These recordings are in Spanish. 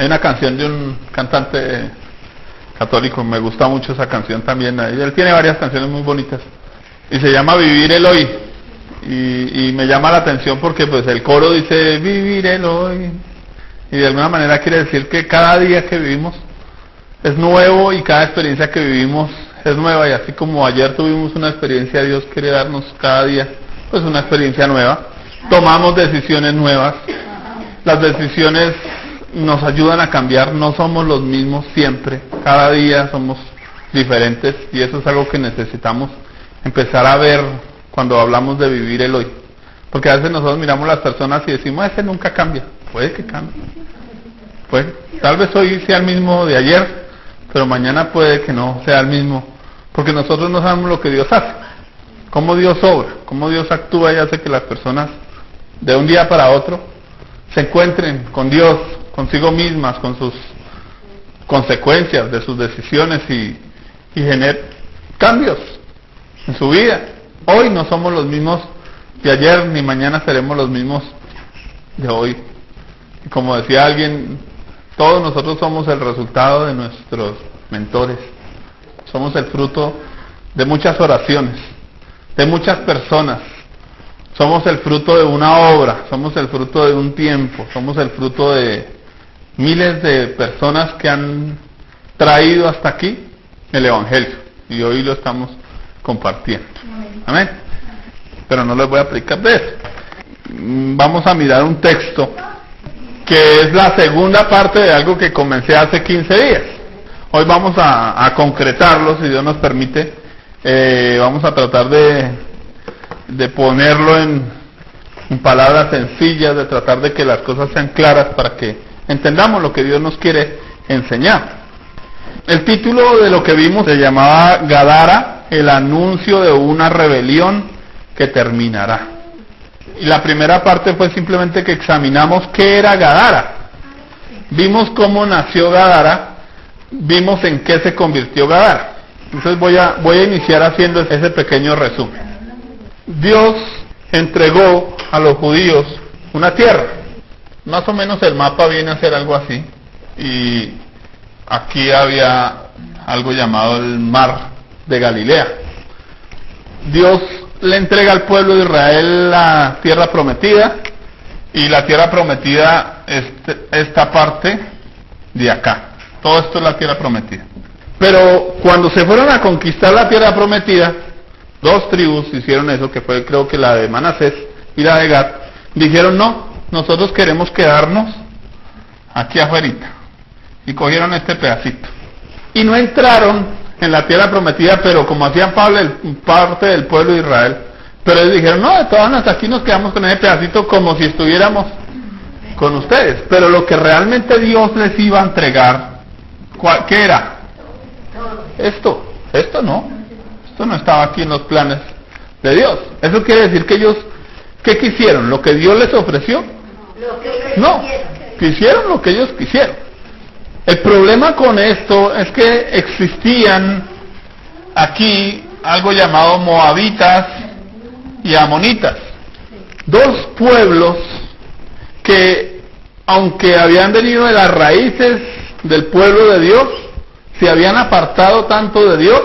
Hay una canción de un cantante católico, me gusta mucho esa canción también. Él tiene varias canciones muy bonitas y se llama Vivir el Hoy. Y me llama la atención porque pues el coro dice vivir el hoy, y de alguna manera quiere decir que cada día que vivimos es nuevo y cada experiencia que vivimos es nueva, y así como ayer tuvimos una experiencia, Dios quiere darnos cada día pues una experiencia nueva. Tomamos decisiones nuevas, las decisiones nos ayudan a cambiar, no somos los mismos siempre, cada día somos diferentes, y eso es algo que necesitamos empezar a ver cuando hablamos de vivir el hoy. Porque a veces nosotros miramos a las personas y decimos, ese nunca cambia. Puede que cambie. Tal vez hoy sea el mismo de ayer, pero mañana puede que no sea el mismo. Porque nosotros no sabemos lo que Dios hace. Cómo Dios obra, cómo Dios actúa y hace que las personas de un día para otro se encuentren con Dios, consigo mismas, con sus consecuencias de sus decisiones y generen cambios en su vida. Hoy no somos los mismos de ayer, ni mañana seremos los mismos de hoy. Y como decía alguien, todos nosotros somos el resultado de nuestros mentores. Somos el fruto de muchas oraciones, de muchas personas. Somos el fruto de una obra, somos el fruto de un tiempo, somos el fruto de miles de personas que han traído hasta aquí el Evangelio. Y hoy lo estamos compartiendo. Amén. Pero no les voy a predicar de eso. Vamos a mirar un texto que es la segunda parte de algo que comencé hace 15 días. Hoy vamos a concretarlo, si Dios nos permite. Vamos a tratar de ponerlo en palabras sencillas, de tratar de que las cosas sean claras para que entendamos lo que Dios nos quiere enseñar. El título de lo que vimos se llamaba Gadara, el anuncio de una rebelión que terminará. Y la primera parte fue simplemente que examinamos qué era Gadara. Vimos cómo nació Gadara, vimos en qué se convirtió Gadara. Entonces voy a iniciar haciendo ese pequeño resumen. Dios entregó a los judíos una tierra. Más o menos el mapa viene a ser algo así. Y aquí había algo llamado el mar de Galilea. Dios le entrega al pueblo de Israel la tierra prometida, y la tierra prometida es esta parte de acá. Todo esto es la tierra prometida. Pero cuando se fueron a conquistar la tierra prometida, dos tribus hicieron eso, que fue creo que la de Manasés y la de Gad. Dijeron, no, nosotros queremos quedarnos aquí afuera, y cogieron este pedacito y no entraron en la tierra prometida, pero como hacían parte del pueblo de Israel. Pero ellos dijeron, no, de todas maneras aquí nos quedamos con ese pedacito como si estuviéramos con ustedes. Pero lo que realmente Dios les iba a entregar, ¿qué era? Esto no estaba aquí en los planes de Dios. Eso quiere decir que ellos, ¿qué quisieron? ¿Lo que Dios les ofreció? No, quisieron lo que ellos quisieron. El problema con esto es que existían aquí algo llamado moabitas y amonitas, dos pueblos que, aunque habían venido de las raíces del pueblo de Dios, se habían apartado tanto de Dios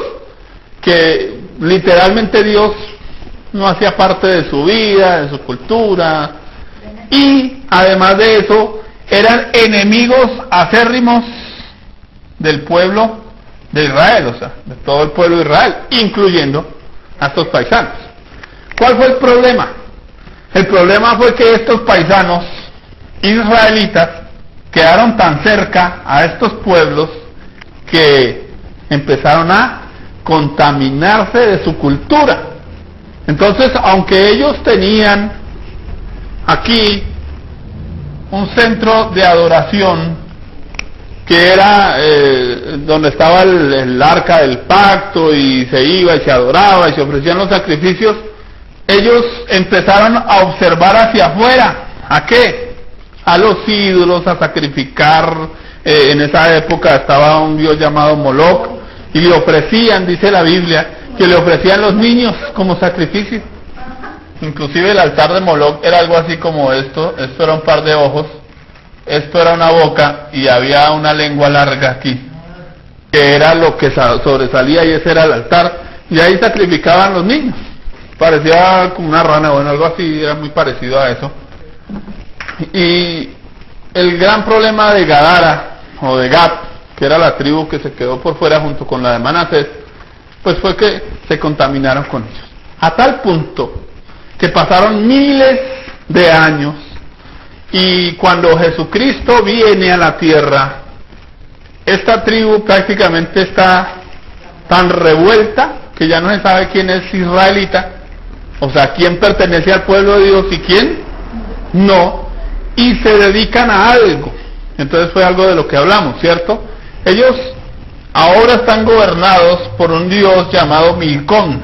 que literalmente Dios no hacía parte de su vida, de su cultura, y además de eso eran enemigos acérrimos del pueblo de Israel, o sea, de todo el pueblo de Israel, incluyendo a estos paisanos. ¿Cuál fue el problema? El problema fue que estos paisanos israelitas quedaron tan cerca a estos pueblos que empezaron a contaminarse de su cultura. Entonces, aunque ellos tenían aquí un centro de adoración que era donde estaba el arca del pacto, y se iba y se adoraba y se ofrecían los sacrificios, ellos empezaron a observar hacia afuera. ¿A qué? A los ídolos, a sacrificar. En esa época estaba un dios llamado Moloch, y le ofrecían, dice la Biblia, que le ofrecían los niños como sacrificio. Inclusive el altar de Moloch era algo así como esto era un par de ojos, esto era una boca y había una lengua larga aquí, que era lo que sobresalía, y ese era el altar, y ahí sacrificaban los niños. Parecía como una rana, bueno, algo así, era muy parecido a eso. Y el gran problema de Gadara, o de Gad, que era la tribu que se quedó por fuera junto con la de Manasés, pues fue que se contaminaron con ellos. A tal punto que pasaron miles de años, y cuando Jesucristo viene a la tierra, esta tribu prácticamente está tan revuelta que ya no se sabe quién es israelita, o sea, quién pertenece al pueblo de Dios y quién no, y se dedican a algo. Entonces fue algo de lo que hablamos, ¿cierto? Ellos ahora están gobernados por un dios llamado Milcón,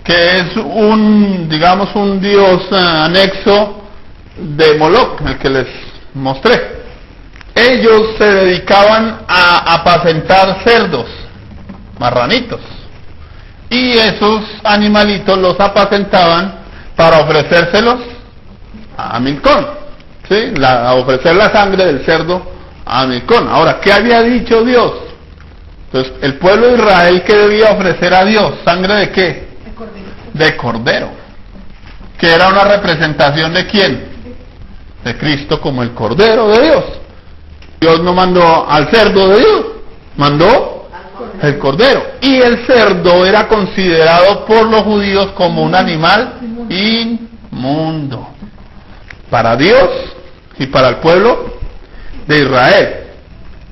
que es un dios anexo de Moloch, el que les mostré. Ellos se dedicaban a apacentar cerdos, marranitos, y esos animalitos los apacentaban para ofrecérselos a Milcón, ¿sí? A ofrecer la sangre del cerdo a Milcón. Ahora, ¿qué había dicho Dios? Entonces, el pueblo de Israel, ¿qué debía ofrecer a Dios? ¿Sangre de qué? De cordero, que era una representación ¿de quién? De Cristo como el cordero de Dios. Dios no mandó al cerdo de Dios, mandó el cordero. Y el cerdo era considerado por los judíos como un animal inmundo para Dios y para el pueblo de Israel.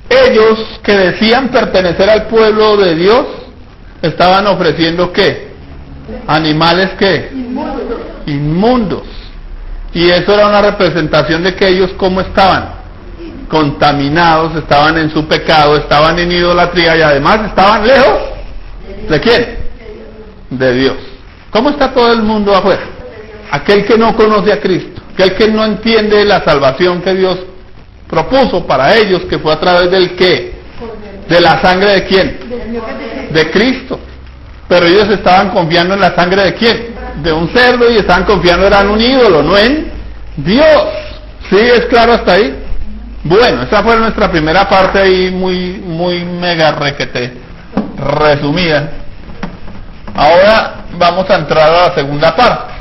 Ellos, que decían pertenecer al pueblo de Dios, estaban ofreciendo ¿qué? Animales ¿qué? Inmundos. Y eso era una representación de que ellos ¿cómo estaban? Contaminados, estaban en su pecado, estaban en idolatría, y además estaban lejos ¿de quién? De Dios. ¿Cómo está todo el mundo afuera? Aquel que no conoce a Cristo, aquel que no entiende la salvación que Dios propuso para ellos, que fue a través del ¿qué? De la sangre ¿de quién? De Cristo. Pero ellos estaban confiando en la sangre ¿de quién? De un cerdo, y estaban confiando en un ídolo, no en Dios. ¿Sí? ¿Es claro hasta ahí? Bueno, esa fue nuestra primera parte ahí, muy mega requete resumida. Ahora vamos a entrar a la segunda parte,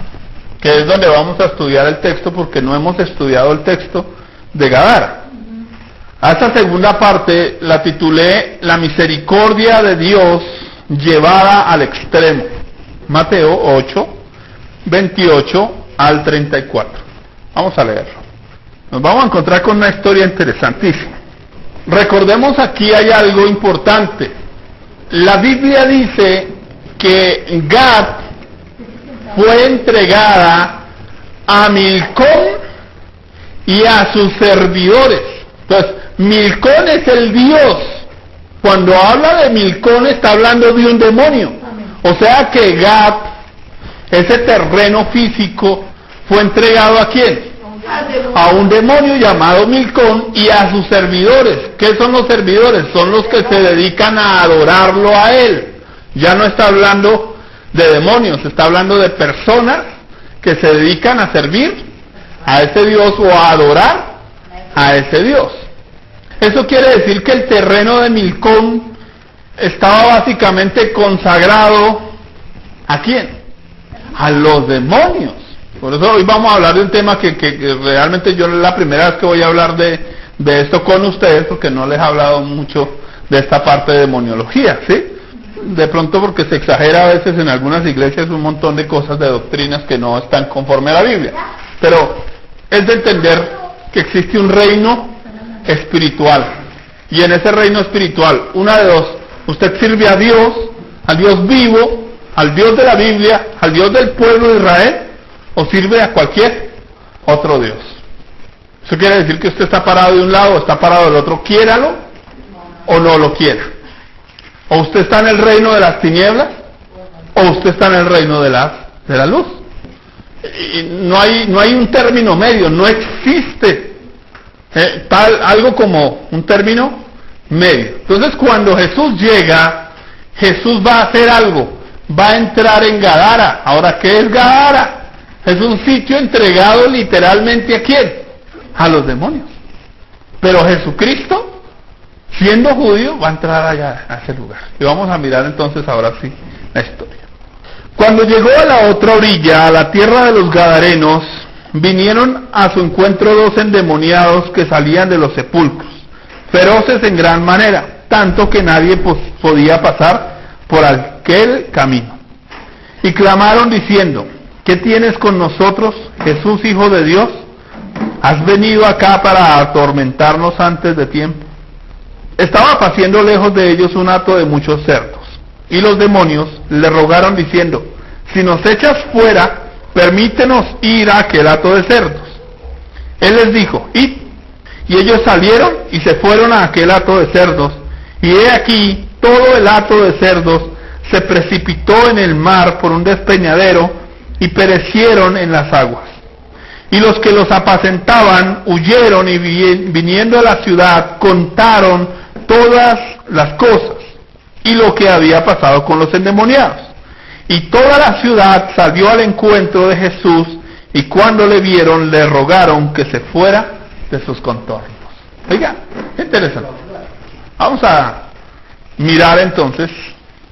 que es donde vamos a estudiar el texto, porque no hemos estudiado el texto de Gadara. A esta segunda parte la titulé La misericordia de Dios llevada al extremo. Mateo 8, 28 al 34. Vamos a leerlo. Nos vamos a encontrar con una historia interesantísima. Recordemos, aquí hay algo importante. La Biblia dice que Gad fue entregada a Milcón y a sus servidores. Entonces, Milcón es el Dios. Cuando habla de Milcón está hablando de un demonio. O sea que Gad, ese terreno físico, fue entregado ¿a quién? A un demonio llamado Milcón y a sus servidores. ¿Qué son los servidores? Son los que se dedican a adorarlo a él. Ya no está hablando de demonios, está hablando de personas que se dedican a servir a ese Dios o a adorar a ese Dios. Eso quiere decir que el terreno de Milcón estaba básicamente consagrado ¿a quién? A los demonios. Por eso hoy vamos a hablar de un tema que realmente yo es la primera vez que voy a hablar de esto con ustedes, porque no les he hablado mucho de esta parte de demoniología, ¿sí? De pronto porque se exagera a veces en algunas iglesias un montón de cosas, de doctrinas que no están conforme a la Biblia. Pero es de entender que existe un reino espiritual. Y en ese reino espiritual, una de dos: usted sirve a Dios, al Dios vivo, al Dios de la Biblia, al Dios del pueblo de Israel, o sirve a cualquier otro Dios. Eso quiere decir que usted está parado de un lado o está parado del otro, quiéralo o no lo quiera. O usted está en el reino de las tinieblas o usted está en el reino de la luz. Y no hay un término medio, no existe algo como un término medio. Entonces, cuando Jesús llega, Jesús va a hacer algo, va a entrar en Gadara. Ahora, ¿qué es Gadara? Es un sitio entregado literalmente ¿a quién? A los demonios. Pero Jesucristo, siendo judío, va a entrar allá a ese lugar. Y vamos a mirar entonces ahora sí la historia. Cuando llegó a la otra orilla, a la tierra de los Gadarenos, vinieron a su encuentro 2 endemoniados que salían de los sepulcros, feroces en gran manera, tanto que nadie podía pasar por aquel camino. Y clamaron diciendo: ¿qué tienes con nosotros, Jesús, Hijo de Dios? ¿Has venido acá para atormentarnos antes de tiempo? Estaba paciendo lejos de ellos un hato de muchos cerdos, y los demonios le rogaron diciendo: si nos echas fuera, permítenos ir a aquel hato de cerdos. Él les dijo: id. Y ellos salieron y se fueron a aquel hato de cerdos, y he aquí todo el hato de cerdos se precipitó en el mar por un despeñadero y perecieron en las aguas. Y los que los apacentaban huyeron y viniendo a la ciudad contaron todas las cosas y lo que había pasado con los endemoniados. Y toda la ciudad salió al encuentro de Jesús, y cuando le vieron le rogaron que se fuera de sus contornos. Oiga, qué interesante. Vamos a mirar entonces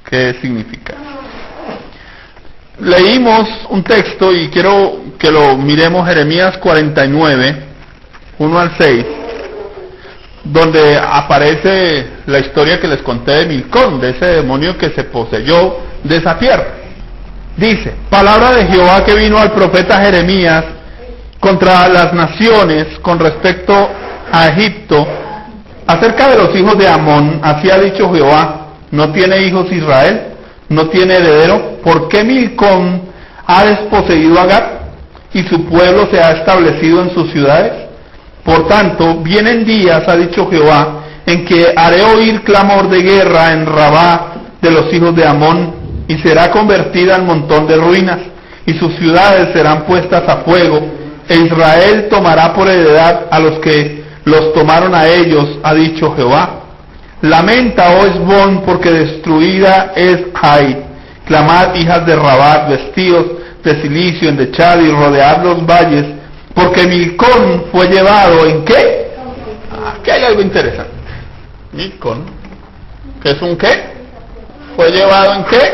qué significa. Leímos un texto y quiero que lo miremos, Jeremías 49, 1 al 6, donde aparece la historia que les conté de Milcón, de ese demonio que se poseyó de esa tierra. Dice: palabra de Jehová que vino al profeta Jeremías contra las naciones con respecto a Egipto, acerca de los hijos de Amón. Así ha dicho Jehová: ¿no tiene hijos Israel? ¿No tiene heredero? ¿Por qué Milcón ha desposeído a Gad y su pueblo se ha establecido en sus ciudades? Por tanto, vienen días, ha dicho Jehová, en que haré oír clamor de guerra en Rabá de los hijos de Amón, y será convertida en montón de ruinas, y sus ciudades serán puestas a fuego, e Israel tomará por heredad a los que los tomaron a ellos, ha dicho Jehová. Lamenta, oh Hesbón, porque destruida es Hai. Clamad, hijas de Rabat, vestidos de cilicio, endechad y rodead los valles, porque Milcón fue llevado ¿en qué? Aquí hay algo interesante. Milcón, ¿qué es un qué? ¿Fue llevado en qué?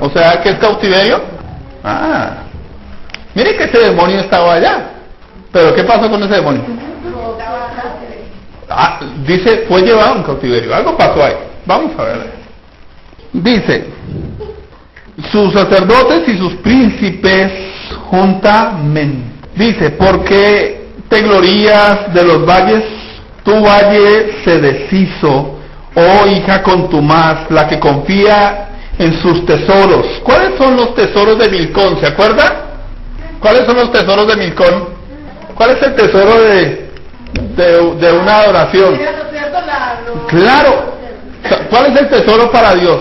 O sea, ¿qué es cautiverio? Mire que ese demonio estaba allá. ¿Pero qué pasó con ese demonio? Dice, fue llevado en cautiverio. Algo pasó ahí. Vamos a ver. Dice: sus sacerdotes y sus príncipes juntamente. Dice: ¿por qué te glorías de los valles? Tu valle se deshizo, oh hija contumaz, la que confía en sus tesoros. ¿Cuáles son los tesoros de Milcón? ¿Se acuerdan? ¿Cuáles son los tesoros de Milcón? ¿Cuál es el tesoro de una adoración? Claro. ¿Cuál es el tesoro para Dios?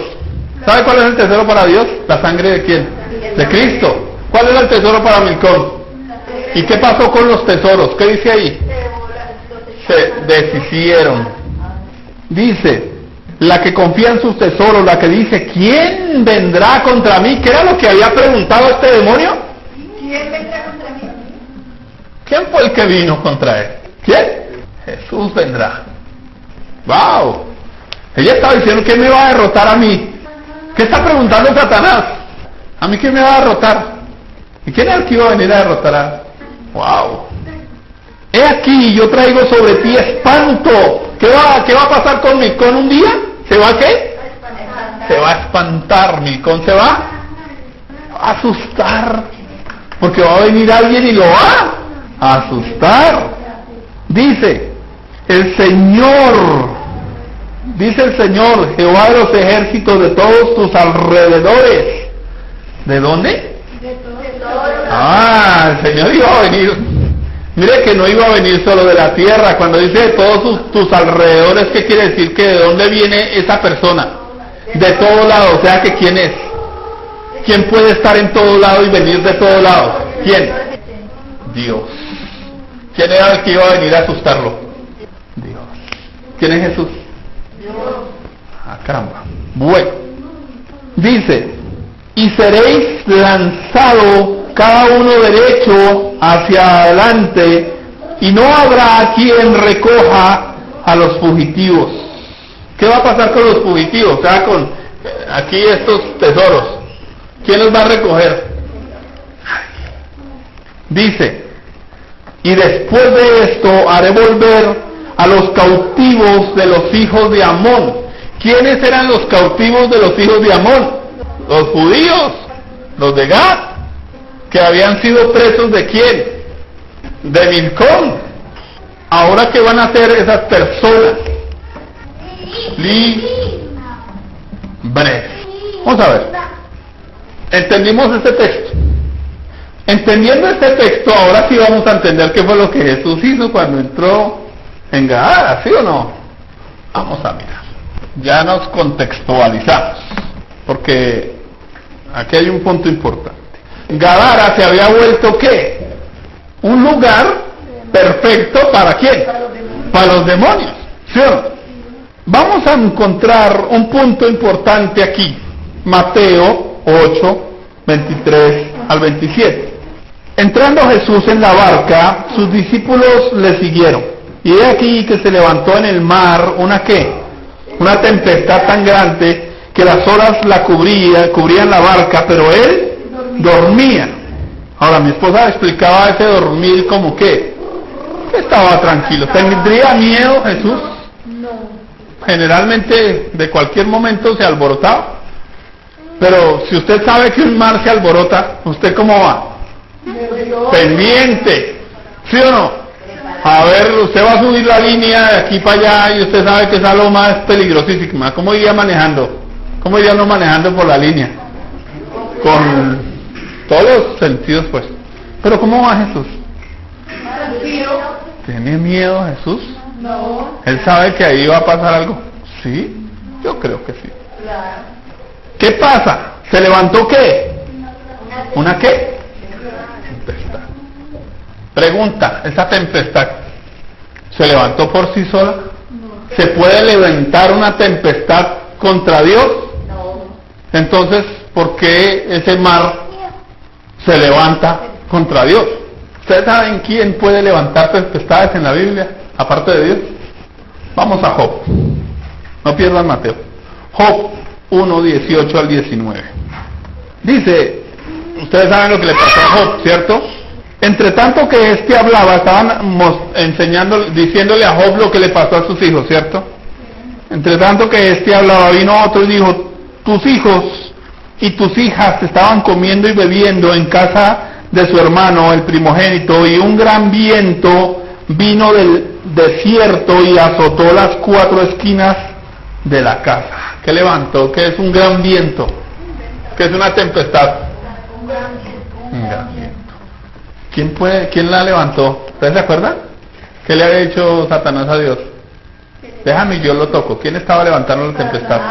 ¿Sabe cuál es el tesoro para Dios? ¿La sangre de quién? De Cristo. ¿Cuál era el tesoro para Milcón? ¿Y qué pasó con los tesoros? ¿Qué dice ahí? Se deshicieron. Dice: la que confía en sus tesoros, la que dice: ¿quién vendrá contra mí? ¿Qué era lo que había preguntado este demonio? ¿Quién vendrá contra mí? ¿Quién fue el que vino contra él? ¿Quién? Jesús vendrá. ¡Wow! Ella estaba diciendo: ¿quién me va a derrotar a mí? ¿Qué está preguntando Satanás? ¿A mí quién me va a derrotar? ¿Y quién es el que iba a venir a derrotar a? ¡Wow! He aquí, yo traigo sobre ti espanto. ¿Qué va a pasar con Milcón un día? ¿Se va a qué? Se va a espantar. Milcón se va a asustar. Porque va a venir alguien y lo va a asustar. Dice el Señor, Jehová de los ejércitos, de todos tus alrededores. ¿De dónde? De todos. El Señor iba a venir. Mire que no iba a venir solo de la tierra. Cuando dice de todos tus alrededores, ¿qué quiere decir? Que de dónde viene esa persona. De todo lado. O sea que ¿quién es? ¿Quién puede estar en todo lado y venir de todo lado? ¿Quién? Dios. ¿Quién era el que iba a venir a asustarlo? Dios. ¿Quién es Jesús? Dios. Caramba. Bueno. Dice: y seréis lanzado cada uno derecho hacia adelante, y no habrá quien recoja a los fugitivos. ¿Qué va a pasar con los fugitivos? O sea, con aquí estos tesoros. ¿Quién los va a recoger? Dice, y después de esto haré volver a los cautivos de los hijos de Amón. ¿Quiénes eran los cautivos de los hijos de Amón? Los judíos, los de Gad, que habían sido presos ¿de quién? De Milcom. Ahora, ¿qué van a hacer esas personas? Bref. Vamos a ver. Entendimos este texto. Entendiendo este texto, ahora sí vamos a entender qué fue lo que Jesús hizo cuando entró en Gadara, ¿sí o no? Vamos a mirar. Ya nos contextualizamos, porque aquí hay un punto importante. Gadara se había vuelto ¿qué? Un lugar perfecto ¿para quién? Para los demonios, ¿sí o no? Vamos a encontrar un punto importante aquí. Mateo 8, 23 al 27. Entrando Jesús en la barca, sus discípulos le siguieron. Y he aquí que se levantó en el mar una ¿qué? Una tempestad tan grande que las olas la cubrían la barca, pero él dormía. Ahora mi esposa explicaba ese dormir como que estaba tranquilo. ¿Tendría miedo Jesús? No. Generalmente de cualquier momento se alborotaba. Pero si usted sabe que un mar se alborota, ¿usted cómo va? Pendiente, ¿sí o no? A ver, usted va a subir la línea de aquí para allá y usted sabe que esa loma es peligrosísima. ¿Cómo iría manejando? ¿Cómo iría no manejando por la línea? Con todos los sentidos, pues. Pero ¿cómo va Jesús? ¿Tiene miedo Jesús? No. ¿Él sabe que ahí va a pasar algo? Sí, yo creo que sí. ¿Qué pasa? ¿Se levantó qué? ¿Una qué? Tempestad. Pregunta, ¿esa tempestad se levantó por sí sola? No. ¿Se puede levantar una tempestad contra Dios? No. Entonces, ¿por qué ese mar se levanta contra Dios? ¿Ustedes saben quién puede levantar tempestades en la Biblia, aparte de Dios? Vamos a Job. No pierdan Mateo. Job 1, 18 al 19. Dice, ustedes saben lo que le pasó a Job, ¿cierto? Entre tanto que éste hablaba, estaban diciéndole a Job lo que le pasó a sus hijos, ¿cierto? Entre tanto que éste hablaba, vino otro y dijo, tus hijos y tus hijas estaban comiendo y bebiendo en casa de su hermano, el primogénito, y un gran viento vino del desierto y azotó las 4 esquinas de la casa. ¿Qué levantó? ¿Qué es un gran viento? ¿Qué es una tempestad? Un gran viento. ¿Quién la levantó? ¿Ustedes se acuerdan? ¿Qué le había dicho Satanás a Dios? Déjame, yo lo toco. ¿Quién estaba levantando la tempestad?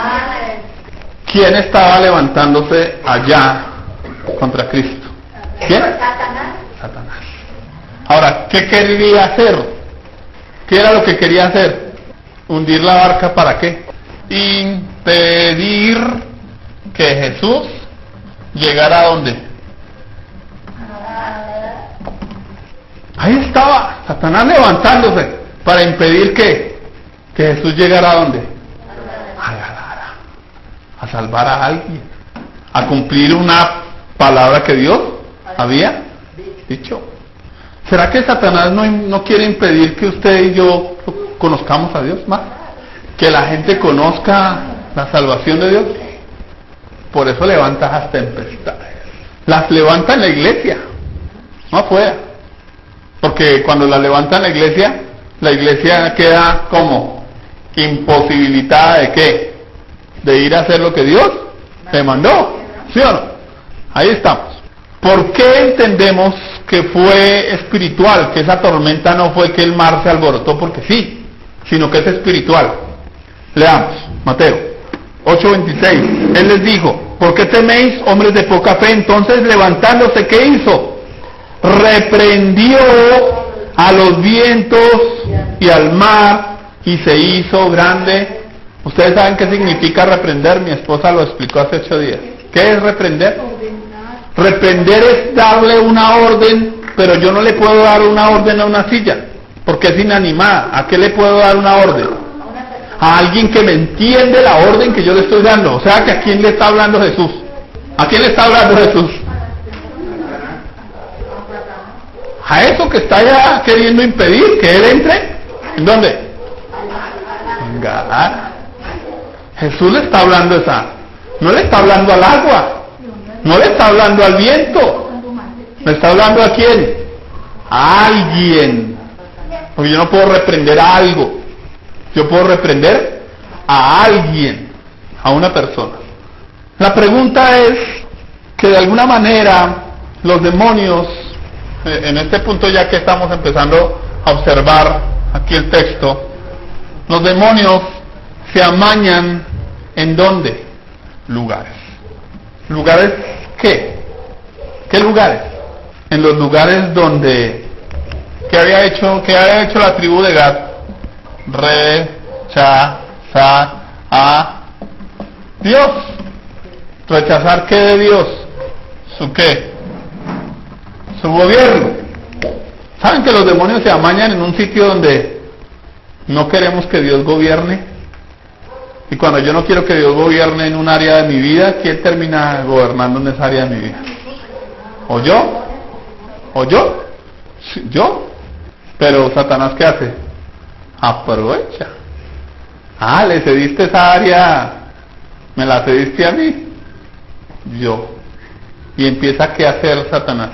¿Quién estaba levantándose allá contra Cristo? ¿Quién? Satanás. Ahora, ¿qué quería hacer? ¿Qué era lo que quería hacer? ¿Hundir la barca para qué? Impedir que Jesús llegara a ¿dónde? Ahí estaba Satanás levantándose para impedir que Jesús llegara a ¿dónde? A salvar a alguien, a cumplir una palabra que Dios había dicho. ¿Será que Satanás no quiere impedir que usted y yo conozcamos a Dios más? Que la gente conozca la salvación de Dios. Por eso levanta las tempestades. Las levanta en la iglesia, no afuera. Porque cuando las levanta en la iglesia queda como imposibilitada ¿de qué? De ir a hacer lo que Dios le mandó, ¿sí o no? Ahí estamos. ¿Por qué entendemos que fue espiritual? Que esa tormenta no fue que el mar se alborotó porque sí, sino que es espiritual. Leamos, Mateo 8:26. Él les dijo, ¿por qué teméis, hombres de poca fe? Entonces levantándose, ¿qué hizo? Reprendió a los vientos y al mar y se hizo grande. ¿Ustedes saben qué significa reprender? Mi esposa lo explicó hace 8 días. ¿Qué es reprender? Reprender es darle una orden, pero yo no le puedo dar una orden a una silla. porque es inanimada. ¿A qué le puedo dar una orden? A alguien que me entiende la orden que yo le estoy dando. O sea, que ¿a quién le está hablando Jesús? ¿A quién le está hablando Jesús? A eso que está ya queriendo impedir que él entre. ¿En dónde? En Gadara. Jesús le está hablando esa. No le está hablando al agua. No le está hablando al viento. ¿Le está hablando a quién? A alguien. Porque yo no puedo reprender a algo. Yo puedo reprender a alguien, a una persona. La pregunta es que de alguna manera los demonios, en este punto ya que estamos empezando a observar aquí el texto, los demonios se amañan ¿en dónde? Lugares. ¿Lugares qué? ¿Qué lugares? En los lugares donde ¿qué había hecho la tribu de Gad? Rechazar a Dios. ¿Rechazar qué de Dios? ¿Su qué? Su gobierno. ¿Saben que los demonios se amañan en un sitio donde no queremos que Dios gobierne? Y cuando yo no quiero que Dios gobierne en un área de mi vida, ¿quién termina gobernando en esa área de mi vida? ¿O yo? ¿O yo? Sí, ¿yo? Pero Satanás, ¿qué hace? Aprovecha. Ah, le cediste esa área, me la cediste a mí. Yo. Y empieza ¿qué hacer Satanás?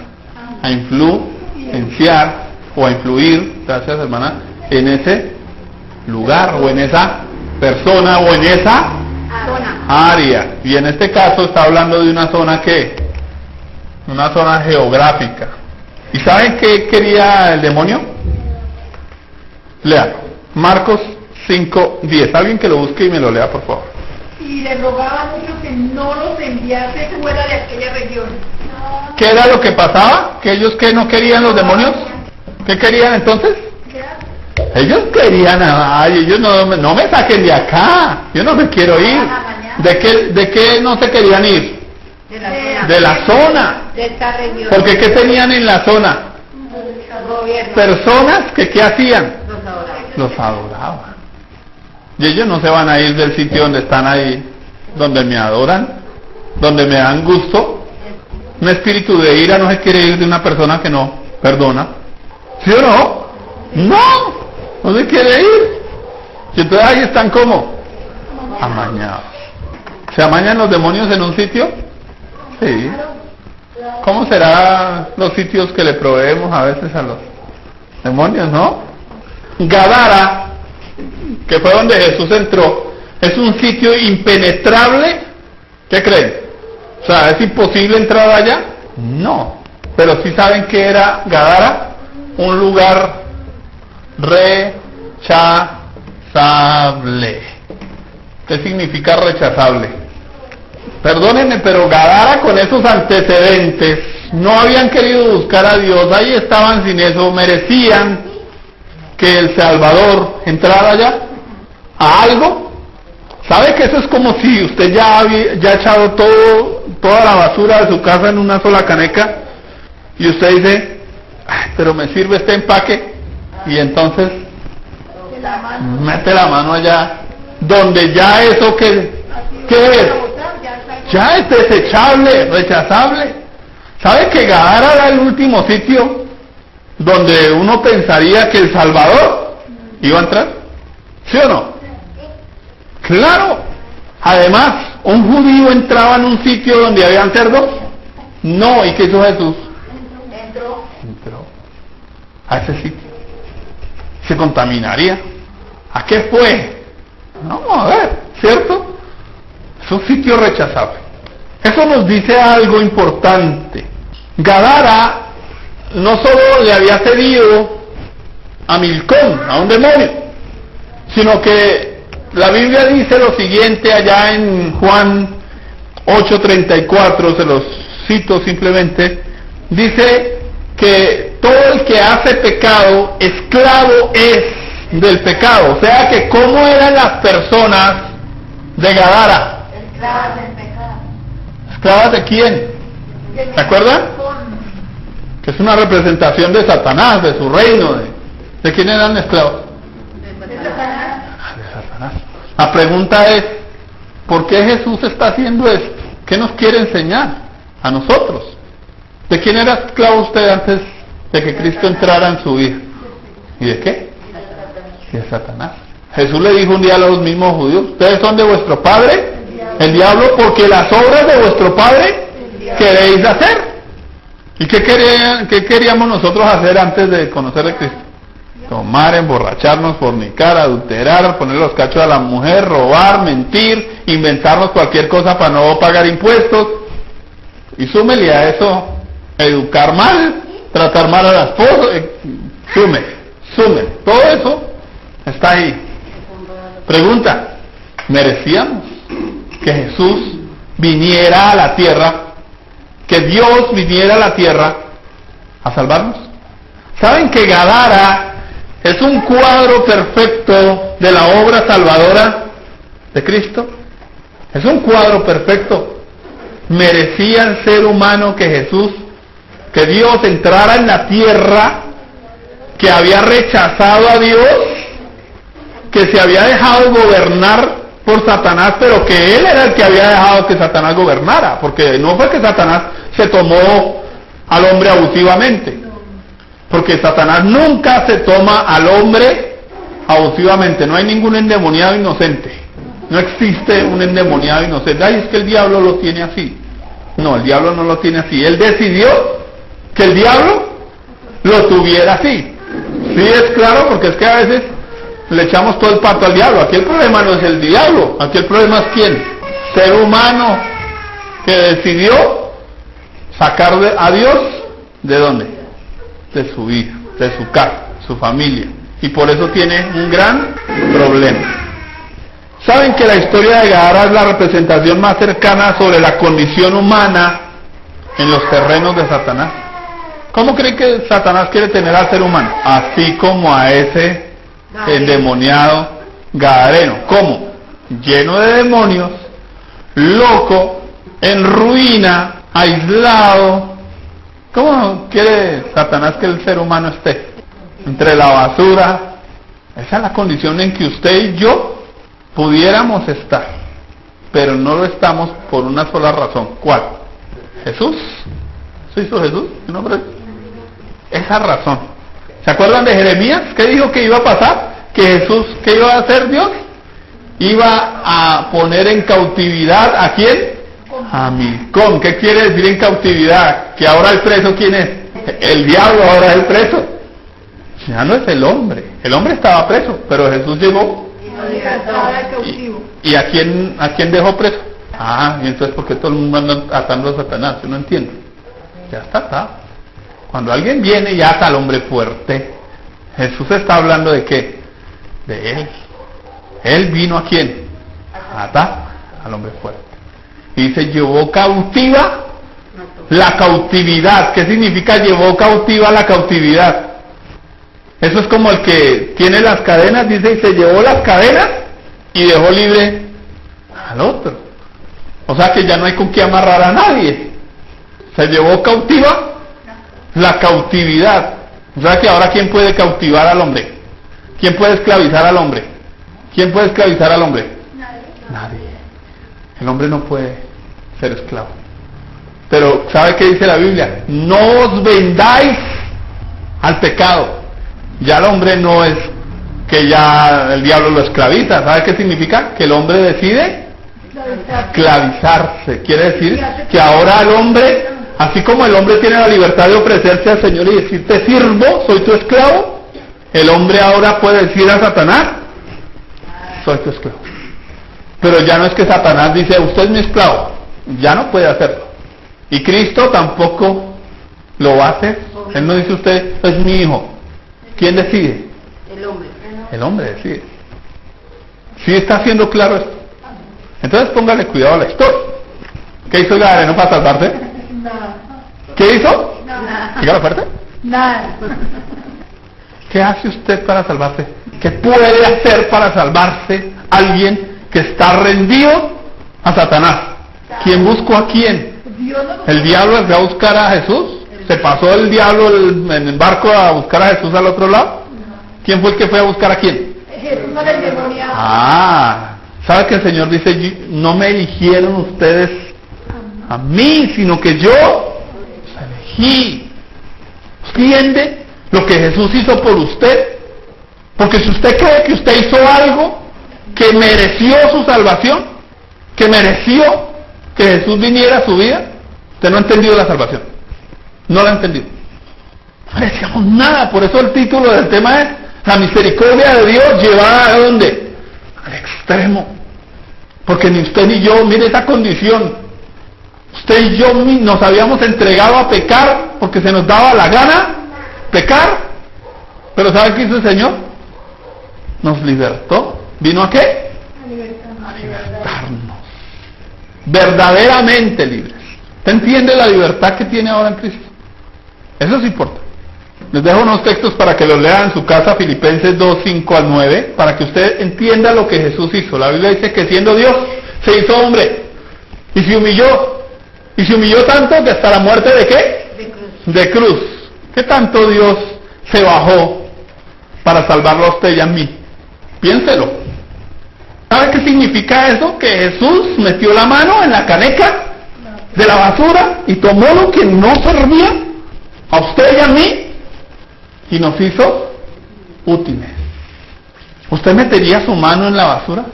A influenciar o a influir, gracias hermana, en ese lugar o en esa persona o en esa área. Y en este caso está hablando de una zona que, una zona geográfica. ¿Y saben qué quería el demonio? Lea, Marcos 5:10. Alguien que lo busque y me lo lea, por favor. Y le rogaba mucho que no los enviase fuera de aquella región. ¿Qué era lo que pasaba? ¿Que ellos qué no querían los demonios? ¿Qué querían entonces? Ellos querían, ay, ellos no me saquen de acá, yo no me quiero ir. ¿De qué no se querían ir? De la zona. De esta región. Porque ¿qué tenían en la zona? Gobierno. Personas que ¿qué hacían? Los adoraban. Los adoraban. Y ellos no se van a ir del sitio donde están ahí, donde me adoran, donde me dan gusto. Un espíritu de ira no se quiere ir de una persona que no perdona. ¿Sí o no? No se quiere ir. Y entonces ahí están como amañados. ¿Se amañan los demonios en un sitio? Sí. ¿Cómo serán los sitios que le proveemos a veces a los demonios, no? Gadara, que fue donde Jesús entró, es un sitio impenetrable. ¿Qué creen? O sea, ¿es imposible entrar allá? No. Pero sí saben que era Gadara, un lugar rechazable. ¿Qué significa rechazable? Perdónenme, pero Gadara con esos antecedentes no habían querido buscar a Dios, ahí estaban sin eso, merecían que el Salvador entrara allá a algo. ¿Sabe que eso es como si usted ya ha echado toda la basura de su casa en una sola caneca y usted dice, ay, pero me sirve este empaque? Y entonces mete la mano allá donde ya eso ¿qué es? Ya es desechable, rechazable. ¿Sabe que Gadara era el último sitio donde uno pensaría que el Salvador iba a entrar? ¿Sí o no? Claro. Además, ¿un judío entraba en un sitio donde habían cerdos? No. ¿Y qué hizo Jesús? Entró a ese sitio. Se contaminaría. ¿A qué fue? Vamos a ver, ¿cierto? Es un sitio rechazable. Eso nos dice algo importante. Gadara no solo le había cedido a Milcón, a un demonio, sino que la Biblia dice lo siguiente allá en Juan 8:34, se los cito simplemente, dice que todo el que hace pecado, esclavo es del pecado. O sea que ¿cómo eran las personas de Gadara? Esclavas del pecado. ¿Esclavas de quién? ¿Se acuerdan? Que es una representación de Satanás, de su reino, ¿De quién eran esclavos? De Satanás. De Satanás. La pregunta es, ¿por qué Jesús está haciendo esto? ¿Qué nos quiere enseñar a nosotros? ¿De quién era esclavo usted antes de que Cristo entrara en su vida? ¿Y de qué? De Satanás. Jesús le dijo un día a los mismos judíos, ustedes son de vuestro padre, el diablo, porque las obras de vuestro padre queréis hacer. ¿Y qué queríamos nosotros hacer antes de conocer a Cristo? Tomar, emborracharnos, fornicar, adulterar, poner los cachos a la mujer, robar, mentir, inventarnos cualquier cosa para no pagar impuestos. Y súmele a eso, educar mal, tratar mal a la esposa, sume. Todo eso está ahí. Pregunta, ¿merecíamos que Jesús viniera a la tierra, que Dios viniera a la tierra a salvarnos? ¿Saben que Gadara es un cuadro perfecto de la obra salvadora de Cristo? Es un cuadro perfecto. ¿Merecía el ser humano que Jesús, que Dios entrara en la tierra, que había rechazado a Dios, que se había dejado gobernar por Satanás, pero que él era el que había dejado que Satanás gobernara? Porque no fue que Satanás se tomó al hombre abusivamente, porque Satanás nunca se toma al hombre abusivamente. No hay ningún endemoniado inocente, no existe un endemoniado inocente. Ay, es que el diablo lo tiene así. No, el diablo no lo tiene así. Él decidió que el diablo lo tuviera así. Sí, es claro, porque es que a veces le echamos todo el pato al diablo. Aquí el problema no es el diablo, aquí el problema es quién. Ser humano que decidió sacar a Dios, ¿de dónde? De su vida, de su casa, su familia. Y por eso tiene un gran problema. ¿Saben que la historia de Gadara es la representación más cercana sobre la condición humana en los terrenos de Satanás? ¿Cómo creen que Satanás quiere tener al ser humano? Así como a ese endemoniado gadareno. ¿Cómo? Lleno de demonios, loco, en ruina, aislado. ¿Cómo quiere Satanás que el ser humano esté? Entre la basura. Esa es la condición en que usted y yo pudiéramos estar, pero no lo estamos por una sola razón. ¿Cuál? Jesús. ¿Se hizo Jesús? ¿Qué nombre es? Esa razón. ¿Se acuerdan de Jeremías? ¿Qué dijo que iba a pasar? Que Jesús, ¿qué iba a hacer Dios? Iba a poner en cautividad ¿a quién? A Milcom. ¿Qué quiere decir en cautividad? Que ahora el preso, ¿quién es? El diablo ahora es el preso. Ya no es el hombre. El hombre estaba preso, pero Jesús llegó. ¿Y a quién dejó preso? Ah, y entonces ¿por qué todo el mundo anda atando a Satanás? Yo no entiendo. Ya está. Cuando alguien viene y ata al hombre fuerte, Jesús está hablando de qué? De él. Él vino ¿a quién? A atar al hombre fuerte. Y se llevó cautiva la cautividad. ¿Qué significa llevó cautiva la cautividad? Eso es como el que tiene las cadenas, dice, y se llevó las cadenas y dejó libre al otro. O sea que ya no hay con qué amarrar a nadie. Se llevó cautiva la cautividad. O sea que ahora ¿quién puede cautivar al hombre? ¿Quién puede esclavizar al hombre? ¿Quién puede esclavizar al hombre? Nadie. El hombre no puede ser esclavo. Pero ¿sabe qué dice la Biblia? No os vendáis al pecado. Ya el hombre no es que ya el diablo lo esclaviza. ¿Sabe qué significa? Que el hombre decide esclavizarse. Quiere decir que ahora el hombre, así como el hombre tiene la libertad de ofrecerse al Señor y decir, te sirvo, soy tu esclavo, el hombre ahora puede decir a Satanás, soy tu esclavo. Pero ya no es que Satanás dice, usted es mi esclavo. Ya no puede hacerlo. Y Cristo tampoco lo va a hacer. Él no dice, usted es mi hijo. ¿Quién decide? El hombre. El hombre decide. ¿Sí está haciendo claro esto? Entonces póngale cuidado a la historia. ¿Qué hizo el gadareno para salvarse? Nada. ¿Qué hizo? Nada. Dígalo fuerte. Nada. ¿Qué hace usted para salvarse? ¿Qué puede hacer para salvarse alguien que está rendido a Satanás? ¿Quién buscó a quién? ¿El diablo fue a buscar a Jesús? ¿Se pasó el diablo en el barco a buscar a Jesús al otro lado? ¿Quién fue el que fue a buscar a quién? Jesús al endemoniado. ¿Sabe que el Señor dice, no me eligieron ustedes a mí, sino que yo los elegí? ¿Entiende lo que Jesús hizo por usted? Porque si usted cree que usted hizo algo que mereció su salvación, que mereció que Jesús viniera a su vida, usted no ha entendido la salvación. No la ha entendido. No merecíamos nada. Por eso el título del tema es la misericordia de Dios llevada ¿a dónde? Al extremo. Porque ni usted ni yo, mire esa condición. Usted y yo nos habíamos entregado a pecar porque se nos daba la gana pecar. Pero ¿sabe qué hizo el Señor? Nos libertó. ¿Vino a qué? A libertarnos. Verdaderamente libres. ¿Usted entiende la libertad que tiene ahora en Cristo? Eso es importante. Les dejo unos textos para que los lean en su casa, Filipenses 2, 5 al 9, para que usted entienda lo que Jesús hizo. La Biblia dice que siendo Dios, se hizo hombre y se humilló. Y se humilló tanto que hasta la muerte ¿de qué? De cruz. De cruz. ¿Qué tanto Dios se bajó para salvarlo a usted y a mí? Piénselo. ¿Sabe qué significa eso? Que Jesús metió la mano en la caneca de la basura y tomó lo que no servía a usted y a mí y nos hizo útiles. ¿Usted metería su mano en la basura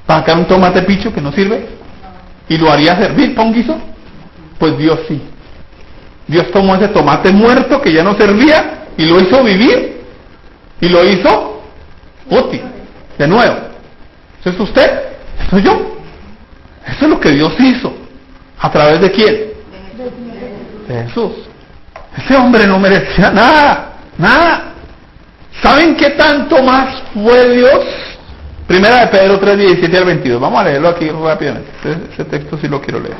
para sacar un tomate picho que no sirve y lo haría servir para un guiso? Pues Dios sí. Dios tomó ese tomate muerto que ya no servía y lo hizo vivir y lo hizo útil de nuevo. ¿Eso es usted? ¿Eso soy yo? Eso es lo que Dios hizo. ¿A través de quién? De Jesús. Ese hombre no merecía nada, nada. ¿Saben qué tanto más fue Dios? Primera de Pedro 3, 17 al 22. Vamos a leerlo aquí rápidamente. Ese texto sí lo quiero leer.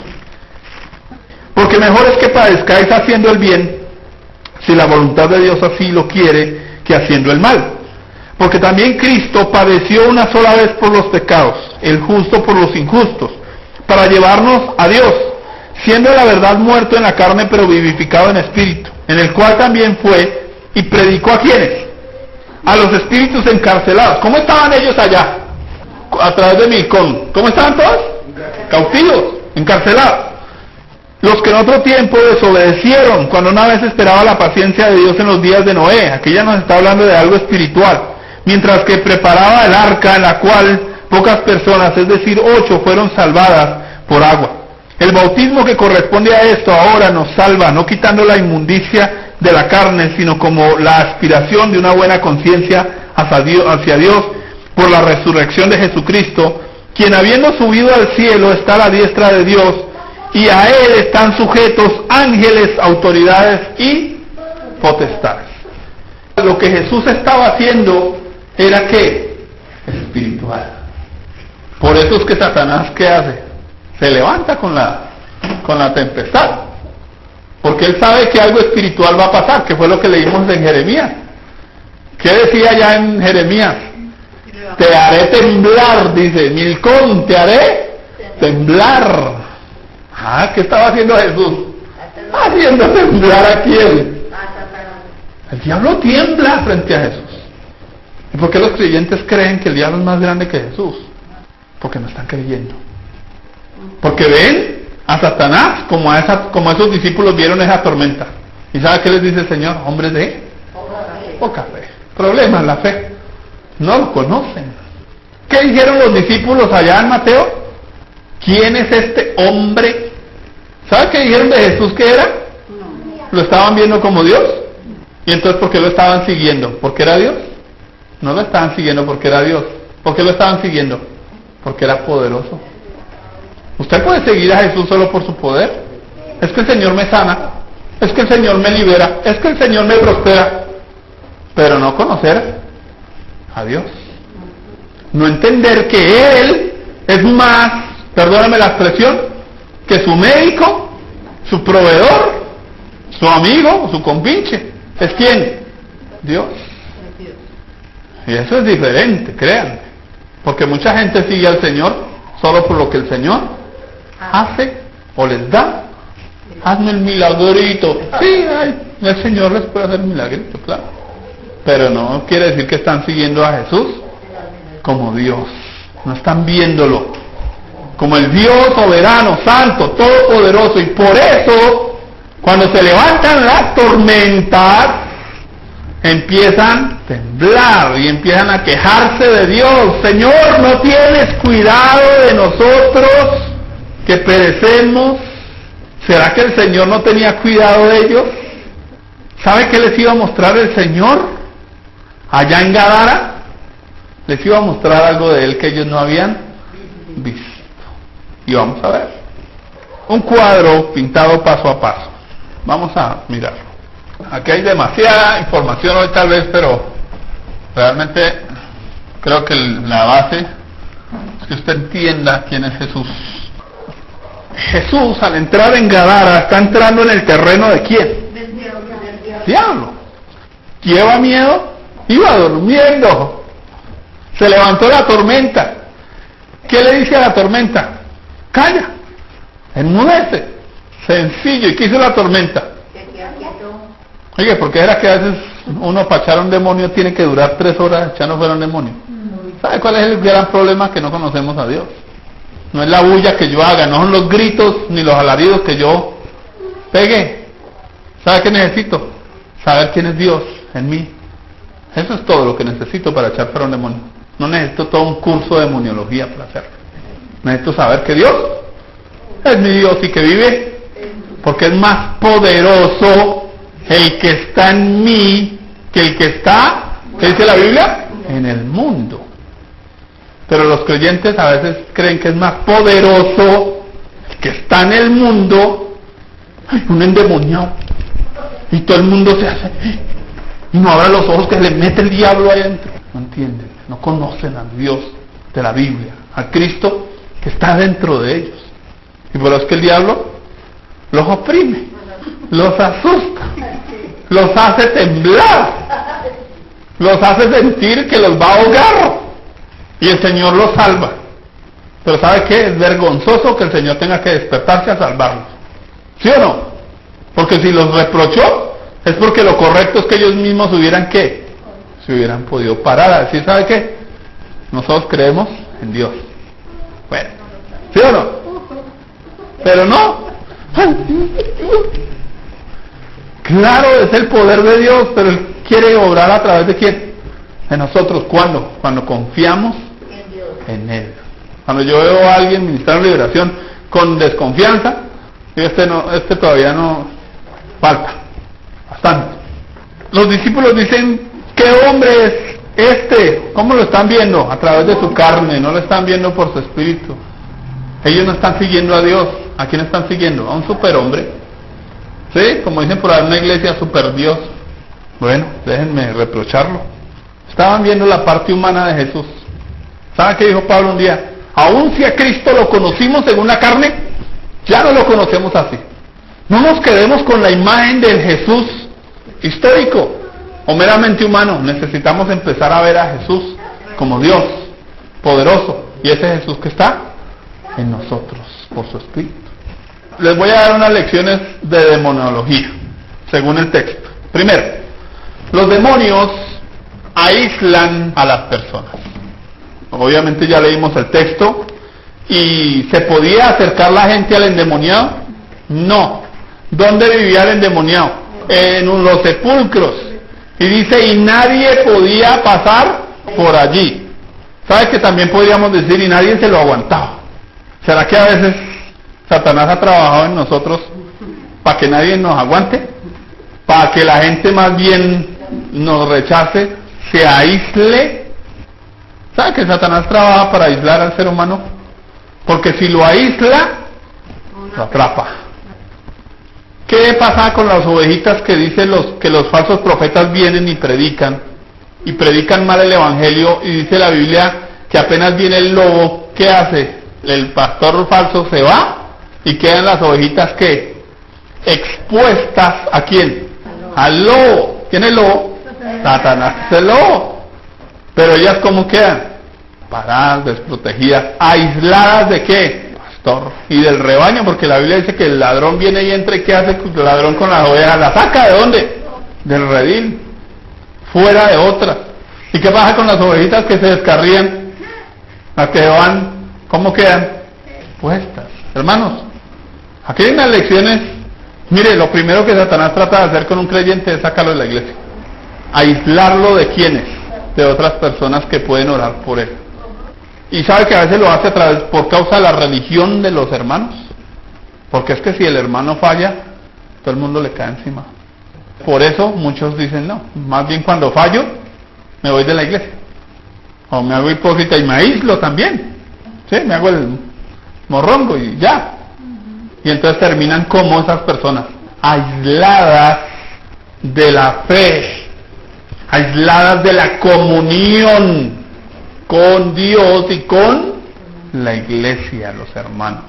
Porque mejor es que padezcáis haciendo el bien, si la voluntad de Dios así lo quiere, que haciendo el mal. Porque también Cristo padeció una sola vez por los pecados, el justo por los injustos, para llevarnos a Dios, siendo la verdad muerto en la carne, pero vivificado en espíritu, en el cual también fue y predicó a quienes, a los espíritus encarcelados. ¿Cómo estaban ellos allá? A través de Milcón. ¿Cómo estaban todos? Cautivos, encarcelados. Los que en otro tiempo desobedecieron, cuando una vez esperaba la paciencia de Dios en los días de Noé. Aquí ya nos está hablando de algo espiritual. Mientras que preparaba el arca, en la cual pocas personas, es decir 8, fueron salvadas por agua. El bautismo que corresponde a esto ahora nos salva, no quitando la inmundicia de la carne, sino como la aspiración de una buena conciencia hacia Dios por la resurrección de Jesucristo, quien habiendo subido al cielo está a la diestra de Dios, y a Él están sujetos ángeles, autoridades y potestades. Lo que Jesús estaba haciendo era ¿qué? Espiritual. Por eso es que Satanás, ¿qué hace? Se levanta con la tempestad, porque él sabe que algo espiritual va a pasar, que fue lo que leímos en Jeremías. ¿Qué decía ya en Jeremías? Te haré temblar, dice Milcón, te haré temblar. ¿Qué estaba haciendo Jesús? Haciendo temblar a quién. El diablo tiembla frente a Jesús. ¿Y por qué los creyentes creen que el diablo es más grande que Jesús? Porque no están creyendo. Porque ven a Satanás como esos discípulos vieron esa tormenta. ¿Y sabe qué les dice el Señor? Hombres de poca fe. Problema en la fe. No lo conocen. ¿Qué dijeron los discípulos allá en Mateo? ¿Quién es este hombre? ¿Sabe qué dijeron de Jesús que era? ¿Lo estaban viendo como Dios? ¿Y entonces por qué lo estaban siguiendo? ¿Porque era Dios? No lo estaban siguiendo porque era Dios. ¿Por qué lo estaban siguiendo? Porque era poderoso. ¿Usted puede seguir a Jesús solo por su poder? Es que el Señor me sana, es que el Señor me libera, es que el Señor me prospera, pero no conocer a Dios. No entender que Él es más, perdóname la expresión, que su médico, su proveedor, su amigo, su compinche. ¿Es quién? Dios. Y eso es diferente, créanme. Porque mucha gente sigue al Señor solo por lo que el Señor hace o les da. Hazme el milagrito. Sí, el Señor les puede hacer milagrito, claro. pero no quiere decir que están siguiendo a Jesús como Dios. No están viéndolo como el Dios soberano, santo, todopoderoso. Y por eso, cuando se levantan las tormentas, empiezan a temblar y empiezan a quejarse de Dios. Señor, ¿no tienes cuidado de nosotros que perecemos? ¿Será que el Señor no tenía cuidado de ellos? ¿Sabe qué les iba a mostrar el Señor allá en Gadara? Les iba a mostrar algo de Él que ellos no habían visto. Y vamos a ver un cuadro pintado paso a paso. Vamos a mirarlo. Aquí hay demasiada información hoy tal vez, pero realmente creo que la base es que usted entienda quién es Jesús. Jesús, al entrar en Gadara, está entrando en el terreno de ¿quién? Del diablo. Lleva miedo, iba durmiendo. Se levantó la tormenta. ¿Qué le dice a la tormenta? Calla, enmudece. Sencillo. ¿Y qué hizo la tormenta? Oye, ¿por qué era que a veces uno para echar a un demonio tiene que durar 3 horas echando fuera a un demonio? ¿Sabe cuál es el gran problema? Que no conocemos a Dios. No es la bulla que yo haga, no son los gritos ni los alaridos que yo pegue. ¿Sabe qué necesito? Saber quién es Dios en mí. Eso es todo lo que necesito para echar fuera a un demonio. No necesito todo un curso de demoniología para hacerlo. Necesito saber que Dios es mi Dios y que vive, porque es más poderoso el que está en mí que el que está, ¿qué dice la Biblia? En el mundo. Pero los creyentes a veces creen que es más poderoso el que está en el mundo. Ay, un endemoniado. Y todo el mundo se hace, y no abra los ojos que le mete el diablo ahí adentro. No entienden, no conocen al Dios de la Biblia, a Cristo que está dentro de ellos. Y por eso es que el diablo los oprime, los asusta, los hace temblar, los hace sentir que los va a ahogar, y el Señor los salva. Pero ¿sabe qué? Es vergonzoso que el Señor tenga que despertarse a salvarlos. ¿Sí o no? Porque si los reprochó, es porque lo correcto es que ellos mismos hubieran, ¿qué? Se hubieran podido parar a decir, ¿sabe qué? Nosotros creemos en Dios. Bueno, ¿sí o no? Pero no. Claro, es el poder de Dios, pero Él quiere obrar a través de ¿quién? De nosotros. ¿Cuándo? Cuando confiamos en Él. Cuando yo veo a alguien ministrar liberación con desconfianza, este todavía no, falta bastante. Los discípulos dicen, ¿qué hombre es este? ¿Cómo lo están viendo? A través de su carne, no lo están viendo por su espíritu. Ellos no están siguiendo a Dios. ¿A quién están siguiendo? A un superhombre. ¿Sí? Como dicen por ahí, una iglesia super Dios. Bueno, déjenme reprocharlo. Estaban viendo la parte humana de Jesús. ¿Saben qué dijo Pablo un día? Aún si a Cristo lo conocimos según la carne, ya no lo conocemos así. No nos quedemos con la imagen del Jesús histórico o meramente humano. Necesitamos empezar a ver a Jesús como Dios poderoso, y ese Jesús que está en nosotros por su Espíritu. Les voy a dar unas lecciones de demonología según el texto. Primero, los demonios aíslan a las personas. Obviamente ya leímos el texto. ¿Y se podía acercar la gente al endemoniado? No. ¿Dónde vivía el endemoniado? En los sepulcros. Y dice, y nadie podía pasar por allí. ¿Sabes que también podríamos decir, y nadie se lo aguantaba? ¿Será que a veces Satanás ha trabajado en nosotros para que nadie nos aguante? Para que la gente más bien nos rechace, se aísle. ¿Sabes que Satanás trabaja para aislar al ser humano? Porque si lo aísla, lo atrapa. ¿Qué pasa con las ovejitas que dicen que los falsos profetas vienen y predican mal el evangelio? Y dice la Biblia que apenas viene el lobo, ¿qué hace? El pastor falso se va y quedan las ovejitas ¿qué? Expuestas ¿a quién? Al lobo. ¿Quién es el lobo? Satanás es el lobo. Pero ellas ¿cómo quedan? Paradas, desprotegidas, aisladas ¿de qué? Pastor. Y del rebaño, porque la Biblia dice que el ladrón viene y entra, y ¿qué hace el ladrón con las ovejas? ¿La saca de dónde? Del redil. fuera de otras. ¿Y qué pasa con las ovejitas que se descarrían? Las que van, ¿cómo quedan? Puestas. Hermanos, aquí hay unas lecciones. Mire, lo primero que Satanás trata de hacer con un creyente es sacarlo de la iglesia. Aislarlo de quiénes, de otras personas que pueden orar por él. Y sabe que a veces lo hace por causa de la religión de los hermanos. Porque es que si el hermano falla, todo el mundo le cae encima. Por eso muchos dicen, no, más bien cuando fallo, me voy de la iglesia. O me hago hipócrita y me aíslo también. ¿Sí? Me hago el morrongo y ya. Y entonces terminan como esas personas, aisladas de la fe, aisladas de la comunión con Dios y con la iglesia, los hermanos.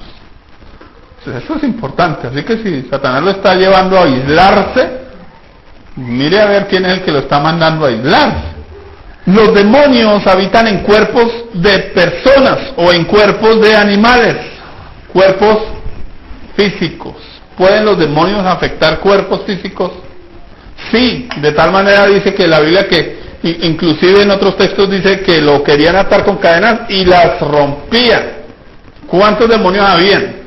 Entonces, eso es importante. Así que si Satanás lo está llevando a aislarse, mire a ver quién es el que lo está mandando a aislarse. Los demonios habitan en cuerpos de personas o en cuerpos de animales, cuerpos físicos. ¿Pueden los demonios afectar cuerpos físicos? Sí, de tal manera dice que la Biblia que inclusive en otros textos dice que lo querían atar con cadenas y las rompían. ¿Cuántos demonios habían?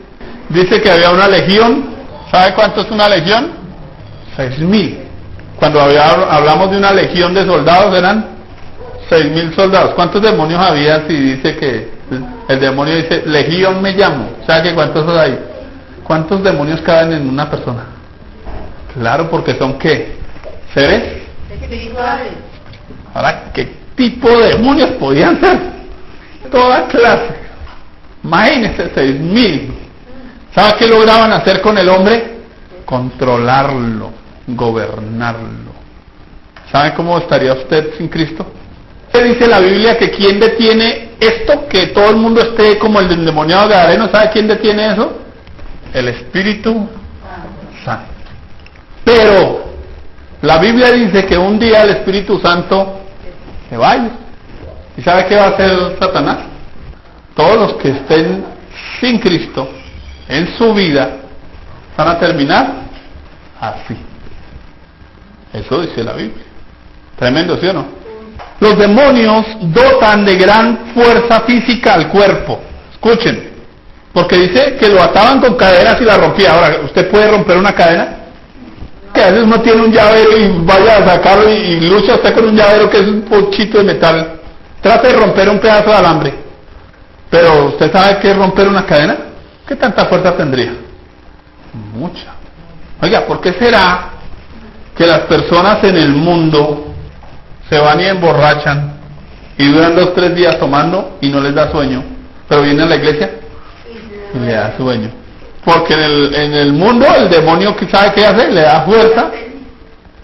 Dice que había una legión. ¿Sabe cuánto es una legión? 6,000. Cuando hablamos de una legión de soldados eran 6,000 soldados. ¿Cuántos demonios había? Si dice que el demonio dice, legión me llamo. ¿Sabe que cuántos hay? ¿Cuántos demonios caben en una persona? Claro, porque son ¿qué? ¿Seres? Espirituales. Ahora, ¿qué tipo de demonios podían ser? Toda clase. Imagínense, 6,000. ¿Sabe qué lograban hacer con el hombre? Controlarlo, gobernarlo. ¿Sabe cómo estaría usted sin Cristo? Dice la Biblia que ¿quién detiene esto? Que todo el mundo esté como el endemoniado gadareno. ¿Sabe quién detiene eso? El Espíritu Santo. Pero la Biblia dice que un día el Espíritu Santo se vaya. ¿Y sabe qué va a hacer Satanás? Todos los que estén sin Cristo en su vida van a terminar así. Eso dice la Biblia. Tremendo, ¿sí o no? Los demonios dotan de gran fuerza física al cuerpo. Escuchen, porque dice que lo ataban con cadenas y la rompía. Ahora, ¿usted puede romper una cadena? Que a veces uno tiene un llavero y vaya a sacarlo y lucha usted con un llavero que es un pochito de metal. Trate de romper un pedazo de alambre. Pero ¿usted sabe qué es romper una cadena? ¿Qué tanta fuerza tendría? Mucha. Oiga, ¿por qué será que las personas en el mundo se van y emborrachan y duran 2 o 3 días tomando y no les da sueño, pero vienen a la iglesia y le da sueño? Porque en el mundo el demonio, ¿sabe qué hace? Le da fuerza,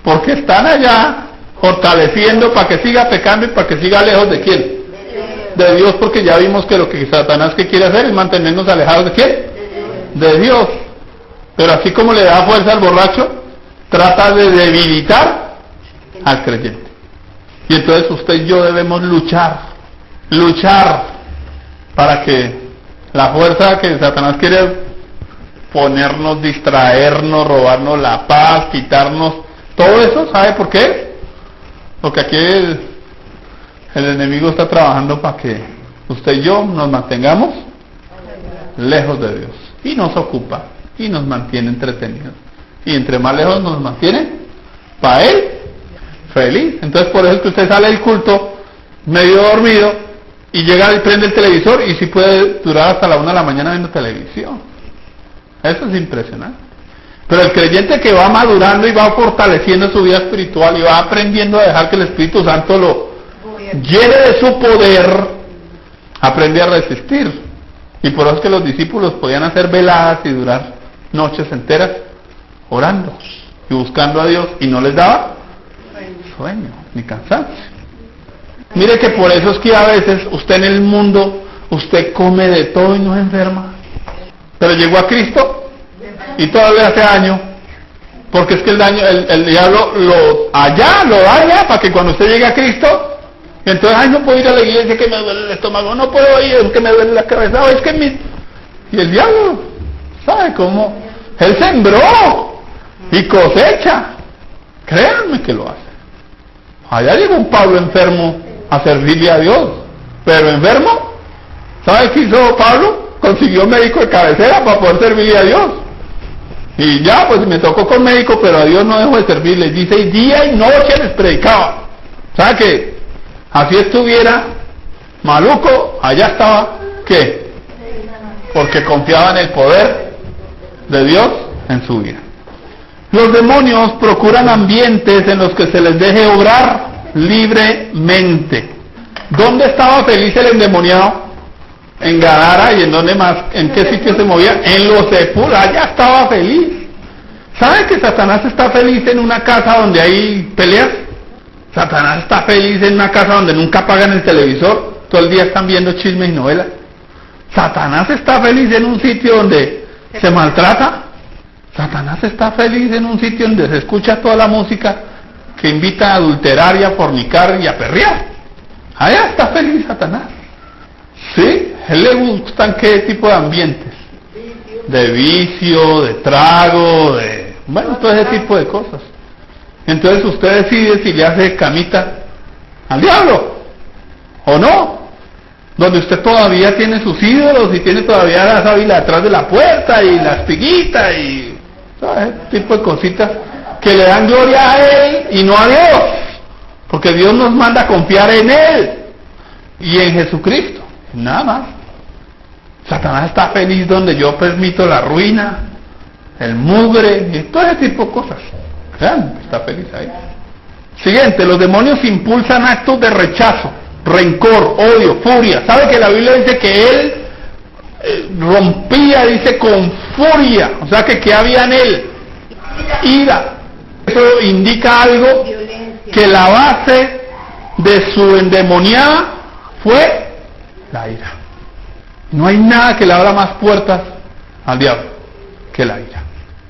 porque están allá fortaleciendo para que siga pecando y para que siga lejos de quién, de Dios, porque ya vimos que lo que Satanás que quiere hacer es mantenernos alejados de quién, de Dios. Pero así como le da fuerza al borracho, trata de debilitar al creyente. Y entonces usted y yo debemos luchar para que la fuerza que Satanás quiere ponernos, distraernos, robarnos la paz, quitarnos todo eso, ¿sabe por qué? Porque aquí el enemigo está trabajando para que usted y yo nos mantengamos lejos de Dios, y nos ocupa y nos mantiene entretenidos, y entre más lejos nos mantiene, para él feliz. Entonces por eso es que usted sale del culto medio dormido y llega y prende el televisor y sí puede durar hasta la 1 de la mañana viendo televisión. Eso es impresionante. Pero el creyente que va madurando y va fortaleciendo su vida espiritual y va aprendiendo a dejar que el Espíritu Santo lo llene de su poder, aprende a resistir. Y por eso es que los discípulos podían hacer veladas y durar noches enteras orando y buscando a Dios y no les daba sueño ni cansancio. Mire que por eso es que a veces usted en el mundo, usted come de todo y no se enferma. Pero llegó a Cristo y todavía hace daño, porque es que el diablo lo daña para que cuando usted llegue a Cristo, entonces, ay, no puedo ir a la iglesia que me duele el estómago, no puedo ir, es que me duele la cabeza, es que y el diablo, ¿sabe cómo? Él sembró y cosecha, créanme que lo hace. Allá llegó un Pablo enfermo a servirle a Dios, pero enfermo. ¿Sabe qué hizo Pablo? Consiguió médico de cabecera para poder servirle a Dios. Y ya, pues me tocó con médico, pero a Dios no dejó de servirles. Dice, y día y noche les predicaba. ¿Sabe qué? Así estuviera maluco, allá estaba, ¿qué? Porque confiaba en el poder de Dios en su vida. Los demonios procuran ambientes en los que se les deje obrar libremente. ¿Dónde estaba feliz el endemoniado? En Gadara. ¿Y en dónde más? ¿En qué sitio se movía? En los sepulcros. Allá estaba feliz. ¿Saben que Satanás está feliz en una casa donde hay peleas? Satanás está feliz en una casa donde nunca apagan el televisor, todo el día están viendo chismes y novelas. Satanás está feliz en un sitio donde se maltrata. Satanás está feliz en un sitio donde se escucha toda la música que invita a adulterar y a fornicar y a perrear. Allá está feliz Satanás. ¿Sí? ¿A él le gustan qué tipo de ambientes? De vicio, de trago, de... bueno, todo ese tipo de cosas. Entonces usted decide si le hace camita al diablo o no, donde usted todavía tiene sus ídolos y tiene todavía la sábila detrás de la puerta y la espiguita y ¿sabes? Ese tipo de cositas que le dan gloria a él y no a Dios, porque Dios nos manda a confiar en él y en Jesucristo, nada más. Satanás está feliz donde yo permito la ruina, el mugre y todo ese tipo de cosas. Vean, está feliz ahí. Siguiente, los demonios impulsan actos de rechazo, rencor, odio, furia. ¿Sabe que la Biblia dice que él rompía, dice, con furia? O sea que ¿qué había en él? Ira. Eso indica algo, que la base de su endemoniada fue la ira. No hay nada que le abra más puertas al diablo que la ira.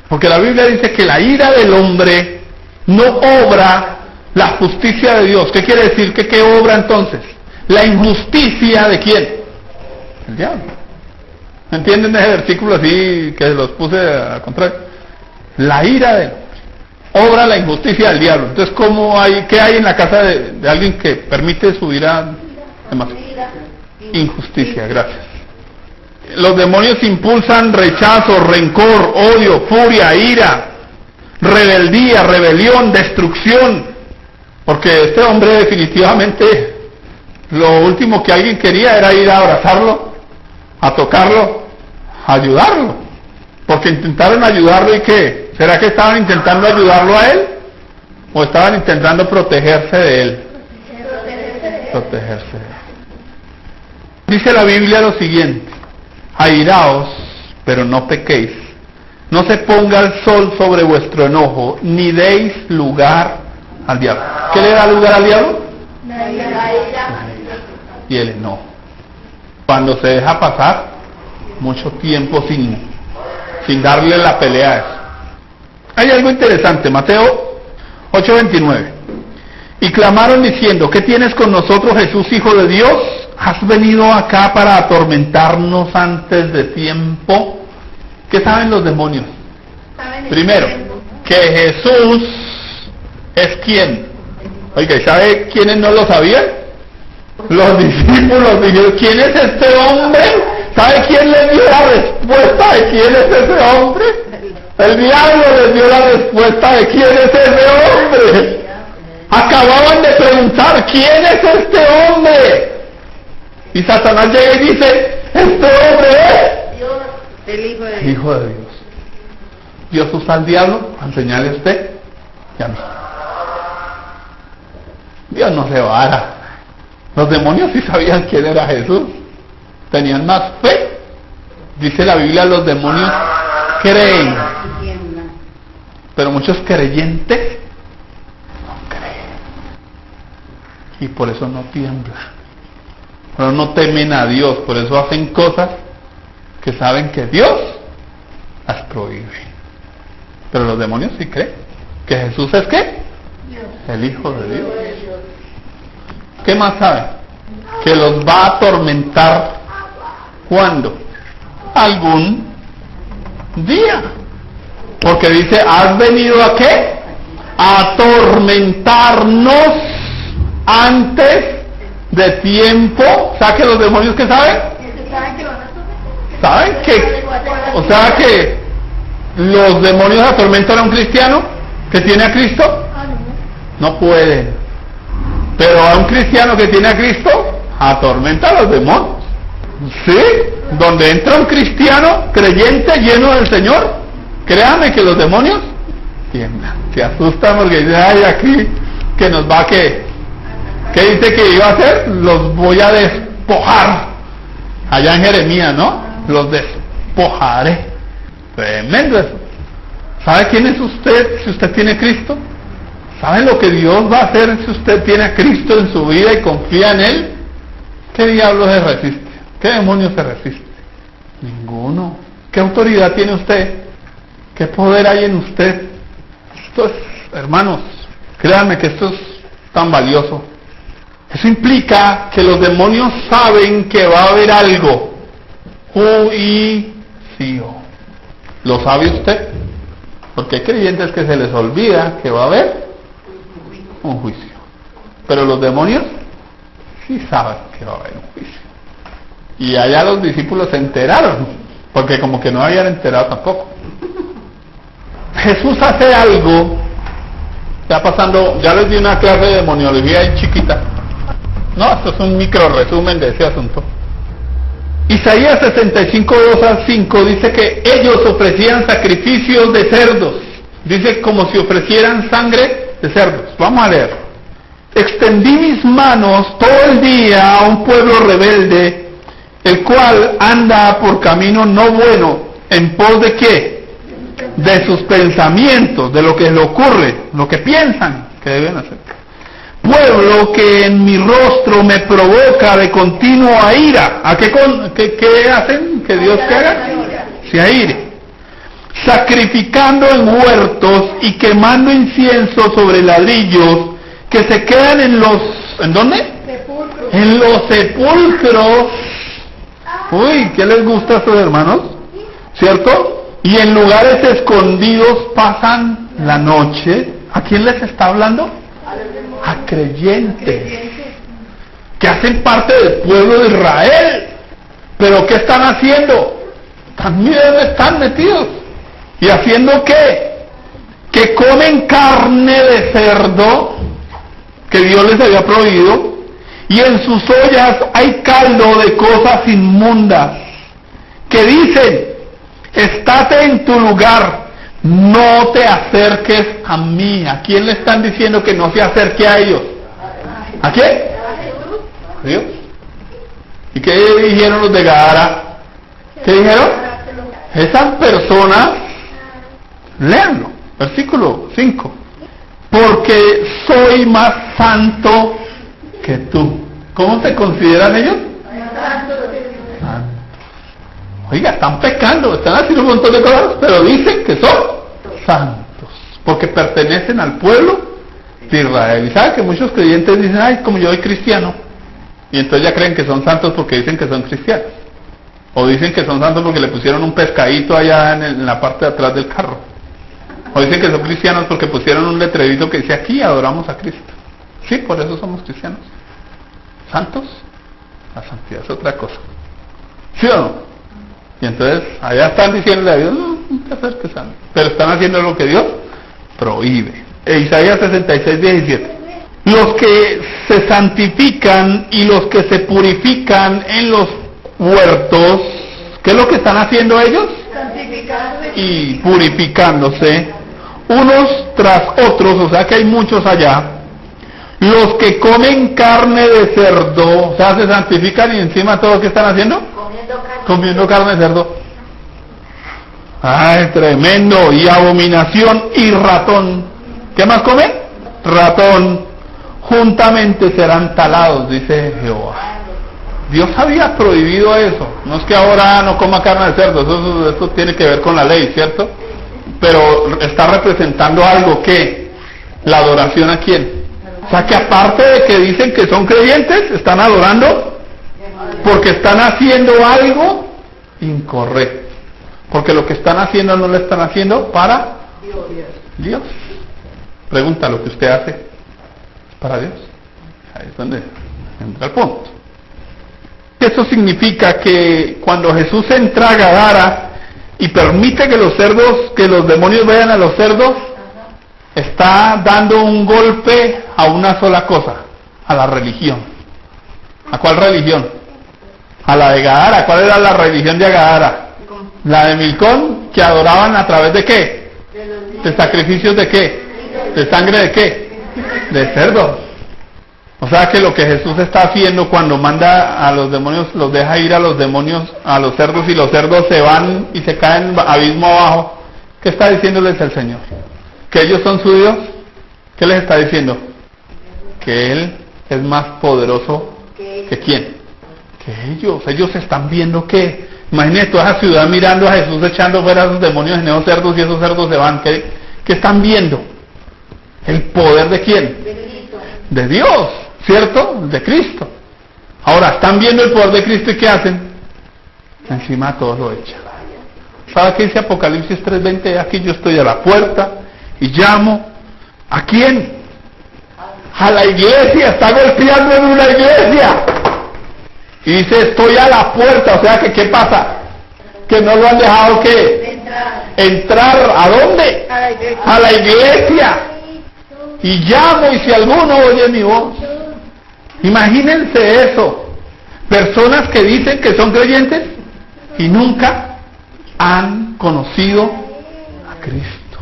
Porque la Biblia dice que la ira del hombre no obra la justicia de Dios. ¿Qué quiere decir? ¿Qué obra entonces? La injusticia de ¿quién? El diablo. ¿Entienden ese versículo así que los puse al contrario? La ira del hombre obra la injusticia del diablo. Entonces, ¿qué hay en la casa de alguien que permite su ira? Injusticia, gracias. Los demonios impulsan rechazo, rencor, odio, furia, ira, rebeldía, rebelión, destrucción. Porque este hombre definitivamente lo último que alguien quería era ir a abrazarlo, a tocarlo, a ayudarlo. Porque intentaron ayudarlo y ¿qué? ¿Será que estaban intentando ayudarlo a él? ¿O estaban intentando protegerse de él? Protegerse de él. Dice la Biblia lo siguiente: airaos, pero no pequéis. No se ponga el sol sobre vuestro enojo, ni deis lugar al diablo. ¿Qué le da lugar al diablo? La ira. Y el enojo. Cuando se deja pasar mucho tiempo sin darle la pelea a eso. Hay algo interesante, Mateo 8:29. Y clamaron diciendo: ¿qué tienes con nosotros, Jesús, Hijo de Dios? ¿Has venido acá para atormentarnos antes de tiempo? ¿Qué saben los demonios? Primero, que Jesús es quién. Oiga, ¿sabe quiénes no lo sabían? Los discípulos dijeron: ¿quién es este hombre? ¿Sabe quién les dio la respuesta de quién es ese hombre? El diablo les dio la respuesta de quién es ese hombre. Acababan de preguntar: ¿quién es este hombre? Y Satanás llega y dice: este hombre es Dios, el Hijo de Dios. el Hijo de Dios. Dios usa al diablo a enseñarle a usted y a mí. Dios no se vara. Los demonios sí sabían quién era Jesús. Tenían más fe. Dice la Biblia: los demonios creen. Pero muchos creyentes no creen. Y por eso no tiemblan. Pero no temen a Dios. Por eso hacen cosas que saben que Dios las prohíbe. Pero los demonios sí creen que Jesús es ¿qué? El Hijo de Dios. ¿Qué más saben? Que los va a atormentar. ¿Cuándo? Algún día. Porque dice: ¿has venido a qué? A atormentarnos antes de tiempo. ¿Sabe que los demonios qué saben? Saben que van a someter. ¿Saben que? O sea que los demonios atormentan a un cristiano que tiene a Cristo. Ah, no. No pueden. Pero a un cristiano que tiene a Cristo, atormenta a los demonios. ¿Sí? Donde entra un cristiano creyente lleno del Señor, créame que los demonios tiemblan, se asustan porque dicen, ay, aquí, que nos va a ¿qué dice que iba a hacer? Los voy a despojar. Allá en Jeremías, ¿no? Los despojaré. Tremendo eso. ¿Sabe quién es usted si usted tiene Cristo? ¿Sabe lo que Dios va a hacer si usted tiene a Cristo en su vida y confía en Él? ¿Qué diablo se resiste? ¿Qué demonio se resiste? Ninguno. ¿Qué autoridad tiene usted? ¿Qué poder hay en usted? Esto es, hermanos, créanme que esto es tan valioso. Eso implica que los demonios saben que va a haber algo. Juicio. ¿Lo sabe usted? Porque hay creyentes que se les olvida que va a haber un juicio. Pero los demonios sí saben que va a haber un juicio. Y allá los discípulos se enteraron, porque como que no habían enterado tampoco. Jesús hace algo, está pasando, ya les di una clase de demoniología en chiquita. No, esto es un micro resumen de ese asunto. Isaías 65, 2 al 5 dice que ellos ofrecían sacrificios de cerdos. Dice como si ofrecieran sangre de cerdos. Vamos a leer. Extendí mis manos todo el día a un pueblo rebelde, el cual anda por camino no bueno, en pos de ¿qué? De sus pensamientos, de lo que le ocurre, lo que piensan que deben hacer. Pueblo que en mi rostro me provoca de continua ira. ¿A qué hacen? ¿Que Dios que haga? Se aire. Sacrificando en huertos y quemando incienso sobre ladrillos que se quedan en los... ¿En dónde? Sepulcros. En los sepulcros. Uy, ¿qué les gusta a estos hermanos? ¿Cierto? Y en lugares escondidos pasan la noche. ¿A quién les está hablando? A creyentes que hacen parte del pueblo de Israel. ¿Pero qué están haciendo? También están metidos. ¿Y haciendo qué? Que comen carne de cerdo que Dios les había prohibido, y en sus ollas hay caldo de cosas inmundas, que dicen, estate en tu lugar, no te acerques a mí. ¿A quién le están diciendo que no se acerque a ellos? ¿A quién? ¿A Dios? ¿Y qué dijeron los de Gadara? ¿Qué dijeron? Esas personas, léanlo, versículo 5. Porque soy más santo que tú. ¿Cómo se consideran ellos? Santos. Oiga, están pecando, están haciendo un montón de cosas, pero dicen que son santos, porque pertenecen al pueblo de Israel. Y sabe que muchos creyentes dicen, ay, como yo soy cristiano, y entonces ya creen que son santos porque dicen que son cristianos, o dicen que son santos porque le pusieron un pescadito allá en la parte de atrás del carro, o dicen que son cristianos porque pusieron un letrerito que dice, aquí adoramos a Cristo. Sí, por eso somos cristianos. ¿Santos? La santidad es otra cosa. ¿Sí o no? Y entonces allá están diciéndole a Dios, no te acerques a mí, pero están haciendo lo que Dios prohíbe. Isaías 66, 17. Los que se santifican y los que se purifican en los huertos, ¿qué es lo que están haciendo ellos? Santificarse Y purificándose unos tras otros, o sea que hay muchos allá. Los que comen carne de cerdo, o sea, se santifican y encima todo lo que están haciendo, comiendo carne de cerdo. Ay, tremendo. Y abominación y ratón. ¿Qué más comen? Ratón. Juntamente serán talados, dice Jehová. Dios había prohibido eso. No es que ahora no coma carne de cerdo, eso tiene que ver con la ley, ¿cierto? Pero está representando algo que, la adoración a quién. O sea que aparte de que dicen que son creyentes, están adorando porque están haciendo algo incorrecto. Porque lo que están haciendo no lo están haciendo para Dios. Pregunta, ¿lo que usted hace para Dios? Ahí es donde entra el punto. Eso significa que cuando Jesús entra a Gadara y permite que los demonios vayan a los cerdos, está dando un golpe a una sola cosa, a la religión. ¿A cuál religión? A la de Gadara. ¿Cuál era la religión de Gadara? La de Milcón, que adoraban a través de ¿qué? ¿De sacrificios de qué? ¿De sangre de qué? De cerdos. O sea que lo que Jesús está haciendo cuando manda a los demonios, los deja ir a los demonios, a los cerdos, y los cerdos se van y se caen abismo abajo. ¿Qué está diciéndoles el Señor? ¿Que ellos son su Dios? ¿Qué les está diciendo? Que Él es más poderoso que ¿quién? Que ellos. Ellos están viendo que, imagínate toda esa ciudad mirando a Jesús echando fuera a esos demonios en esos cerdos, y esos cerdos se van. ¿Qué están viendo? ¿El poder de quién? De Dios, ¿cierto? De Cristo. Ahora, están viendo el poder de Cristo, ¿y qué hacen? Encima todos lo echan. ¿Sabe qué dice Apocalipsis 3:20? Aquí yo estoy a la puerta y llamo. ¿A quién? A la iglesia. Está golpeando en una iglesia. Y dice, estoy a la puerta. O sea que, ¿qué pasa? Que no lo han dejado, ¿qué? Entrar. ¿A dónde? A la iglesia. Y llamo, y si alguno oye mi voz. Imagínense eso. Personas que dicen que son creyentes y nunca han conocido a Cristo,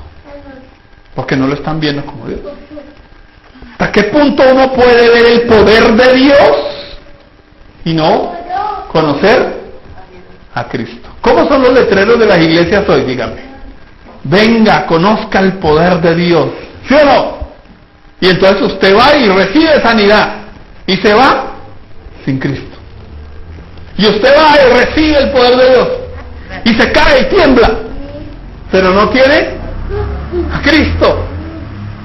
porque no lo están viendo como Dios. ¿Hasta qué punto uno puede ver el poder de Dios y no conocer a Cristo? ¿Cómo son los letreros de las iglesias hoy? Dígame. Venga, conozca el poder de Dios. ¿Sí o no? Y entonces usted va y recibe sanidad y se va sin Cristo. Y usted va y recibe el poder de Dios y se cae y tiembla, pero no tiene a Cristo.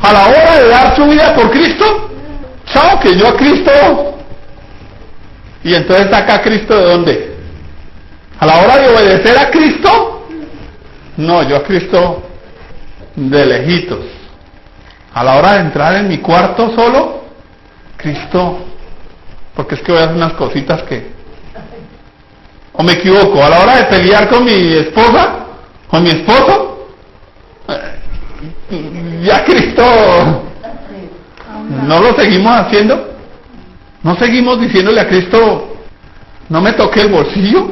A la hora de dar su vida por Cristo, chao, que yo a Cristo. Y entonces saca a Cristo ¿de dónde? A la hora de obedecer a Cristo, no, yo a Cristo de lejitos. A la hora de entrar en mi cuarto solo, Cristo, porque es que voy a hacer unas cositas que... ¿O me equivoco? A la hora de pelear con mi esposa, con mi esposo, ya Cristo, ¿no lo seguimos haciendo? ¿No seguimos diciéndole a Cristo, no me toque el bolsillo?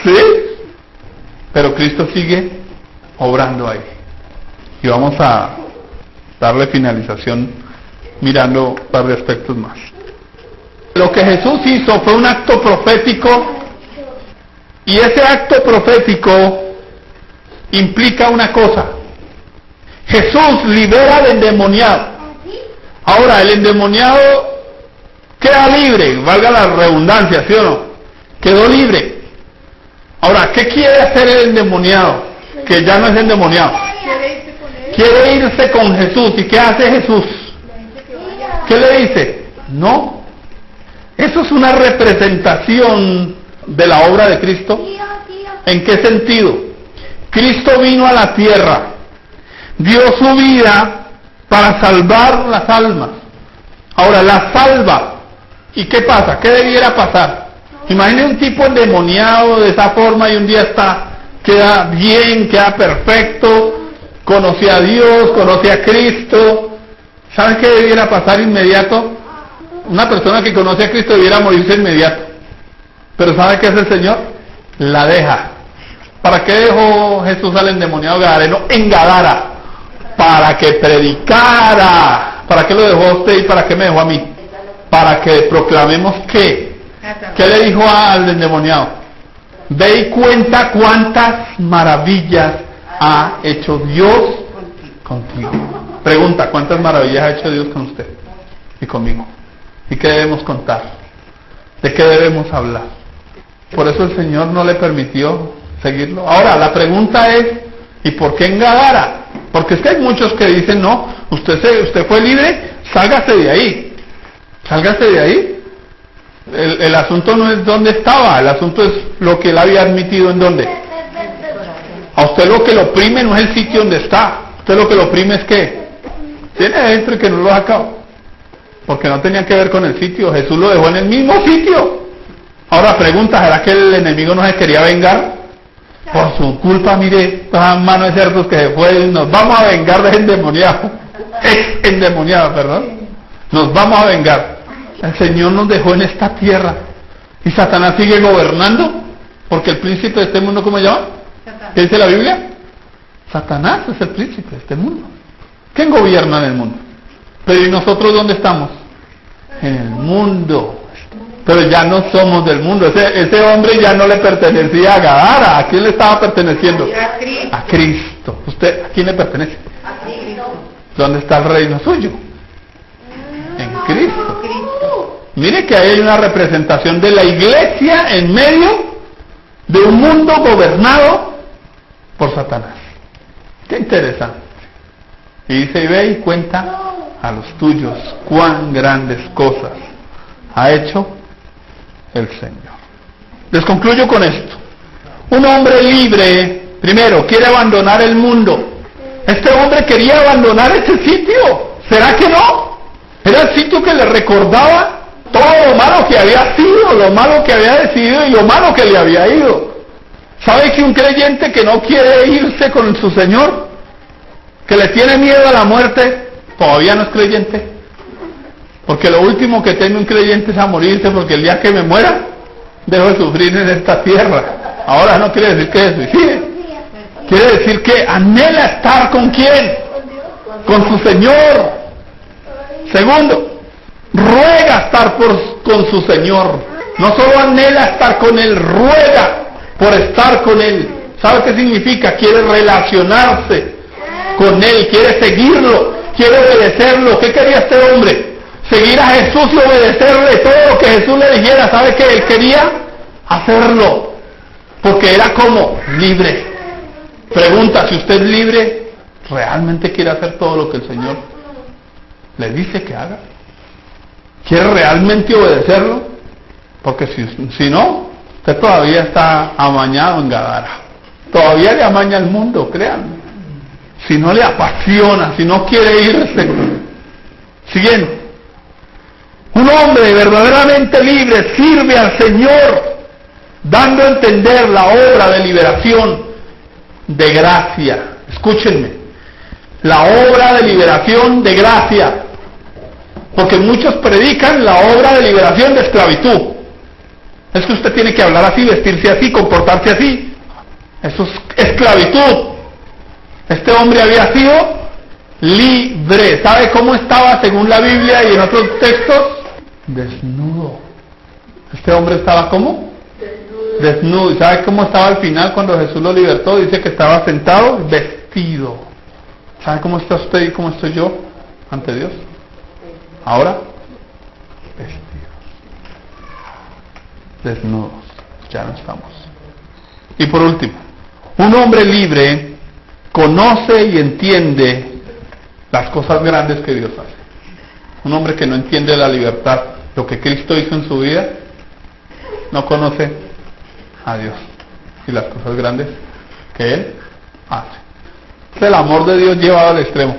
¿Sí? Pero Cristo sigue obrando ahí. Y vamos a darle finalización mirando un par de aspectos más. Lo que Jesús hizo fue un acto profético, y ese acto profético implica una cosa: Jesús libera al endemoniado. Ahora, el endemoniado queda libre, valga la redundancia, ¿sí o no? Quedó libre. Ahora, ¿qué quiere hacer el endemoniado? Que ya no es endemoniado. Quiere irse con Jesús. ¿Y qué hace Jesús? ¿Qué le dice? No. Eso es una representación de la obra de Cristo. ¿En qué sentido? Cristo vino a la tierra, dio su vida para salvar las almas. Ahora la salva. ¿Y qué pasa? ¿Qué debiera pasar? Imagine un tipo endemoniado de esa forma y un día queda bien, queda perfecto, conoce a Dios, conoce a Cristo. ¿Saben qué debiera pasar inmediato? Una persona que conoce a Cristo debiera morirse inmediato. Pero ¿sabe qué hace el Señor? La deja. ¿Para qué dejó Jesús al endemoniado gadareno en Gadara? Para que predicara. ¿Para qué lo dejó a usted y para qué me dejó a mí? Para que proclamemos ¿qué? ¿Qué le dijo al endemoniado? Ve y cuenta cuántas maravillas ha hecho Dios contigo. Pregunta, ¿cuántas maravillas ha hecho Dios con usted y conmigo? ¿Y qué debemos contar? ¿De qué debemos hablar? Por eso el Señor no le permitió seguirlo. Ahora, la pregunta es, ¿y por qué en Gadara? Porque es que hay muchos que dicen, no, usted fue libre, sálgase de ahí. Sálgase de ahí. El asunto no es dónde estaba, el asunto es lo que él había admitido en dónde. A usted lo que lo oprime no es el sitio donde está. Usted lo que lo oprime es que tiene adentro y que no lo ha sacado. porque no tenían que ver con el sitio. Jesús lo dejó en el mismo sitio. Ahora pregunta, ¿será que el enemigo no se quería vengar? Por su culpa, mire, todas manos de cerdos que se fue, nos vamos a vengar de endemoniado. Endemoniado, perdón. Nos vamos a vengar. El Señor nos dejó en esta tierra. Y Satanás sigue gobernando, porque el príncipe de este mundo, ¿cómo se llama? ¿Qué dice la Biblia? Satanás es el príncipe de este mundo. ¿Quién gobierna en el mundo? Pero ¿y nosotros dónde estamos? En el mundo. Pero ya no somos del mundo. Ese hombre ya no le pertenecía a Gadara. ¿A quién le estaba perteneciendo? A Cristo. ¿Usted a quién le pertenece? A Cristo. ¿Dónde está el reino suyo? En Cristo. Mire que hay una representación de la iglesia en medio de un mundo gobernado por Satanás. Qué interesante. Y dice, y ve y cuenta a los tuyos cuán grandes cosas ha hecho el Señor. Les concluyo con esto. Un hombre libre, primero, quiere abandonar el mundo. Este hombre quería abandonar ese sitio. ¿Será que no? Era el sitio que le recordaba todo lo malo que había sido, lo malo que había decidido y lo malo que le había ido. ¿Sabe que un creyente que no quiere irse con su Señor, que le tiene miedo a la muerte, todavía no es creyente? Porque lo último que teme un creyente es a morirse, porque el día que me muera, dejo de sufrir en esta tierra. Ahora no quiere decir que se suicide. Quiere decir que anhela estar ¿con quién? Con su Señor. Segundo, ruega estar con su Señor. No solo anhela estar con Él, ruega por estar con Él. ¿Sabe qué significa? Quiere relacionarse con Él, quiere seguirlo, quiere obedecerlo. ¿Qué quería este hombre? Seguir a Jesús y obedecerle todo lo que Jesús le dijera. ¿Sabe qué? Él quería hacerlo, porque era como libre. Pregunta, si usted es libre, ¿realmente quiere hacer todo lo que el Señor le dice que haga? ¿Quiere realmente obedecerlo? Porque si no, usted todavía está amañado en Gadara. Todavía le amaña el mundo, créanme. Si no le apasiona, si no quiere irse. Siguiente. Un hombre verdaderamente libre sirve al Señor, dando a entender la obra de liberación de gracia. Escúchenme. La obra de liberación de gracia. Porque muchos predican la obra de liberación de esclavitud. Es que usted tiene que hablar así, vestirse así, comportarse así. Eso es esclavitud. Este hombre había sido libre. ¿Sabe cómo estaba según la Biblia y en otros textos? Desnudo. Este hombre estaba ¿cómo? Desnudo. ¿Y sabe cómo estaba al final cuando Jesús lo libertó? Dice que estaba sentado vestido. ¿Sabe cómo está usted y cómo estoy yo ante Dios? Ahora, vestidos, desnudos, ya no estamos. Y por último, un hombre libre conoce y entiende las cosas grandes que Dios hace. Un hombre que no entiende la libertad, lo que Cristo hizo en su vida, no conoce a Dios y las cosas grandes que Él hace. Es el amor de Dios llevado al extremo.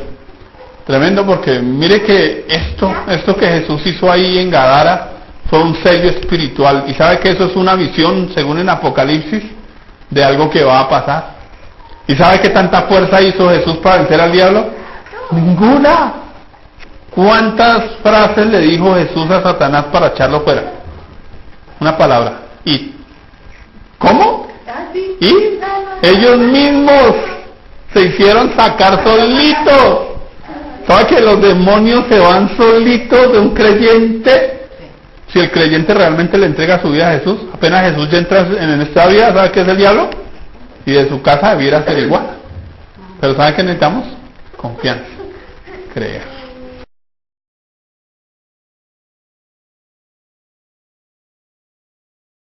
Tremendo, porque mire que esto que Jesús hizo ahí en Gadara fue un sello espiritual. Y sabe que eso es una visión, según en Apocalipsis, de algo que va a pasar. ¿Y sabe qué tanta fuerza hizo Jesús para vencer al diablo? Ninguna. ¿Cuántas frases le dijo Jesús a Satanás para echarlo fuera? Una palabra. ¿Y? ¿Cómo? ¿Y? Ellos mismos se hicieron sacar solitos. ¿Sabe que los demonios se van solitos de un creyente? Si el creyente realmente le entrega su vida a Jesús, apenas Jesús ya entra en esta vida, ¿sabe qué es el diablo? Y de su casa debiera ser igual. Pero ¿sabe qué necesitamos? Confianza, creer.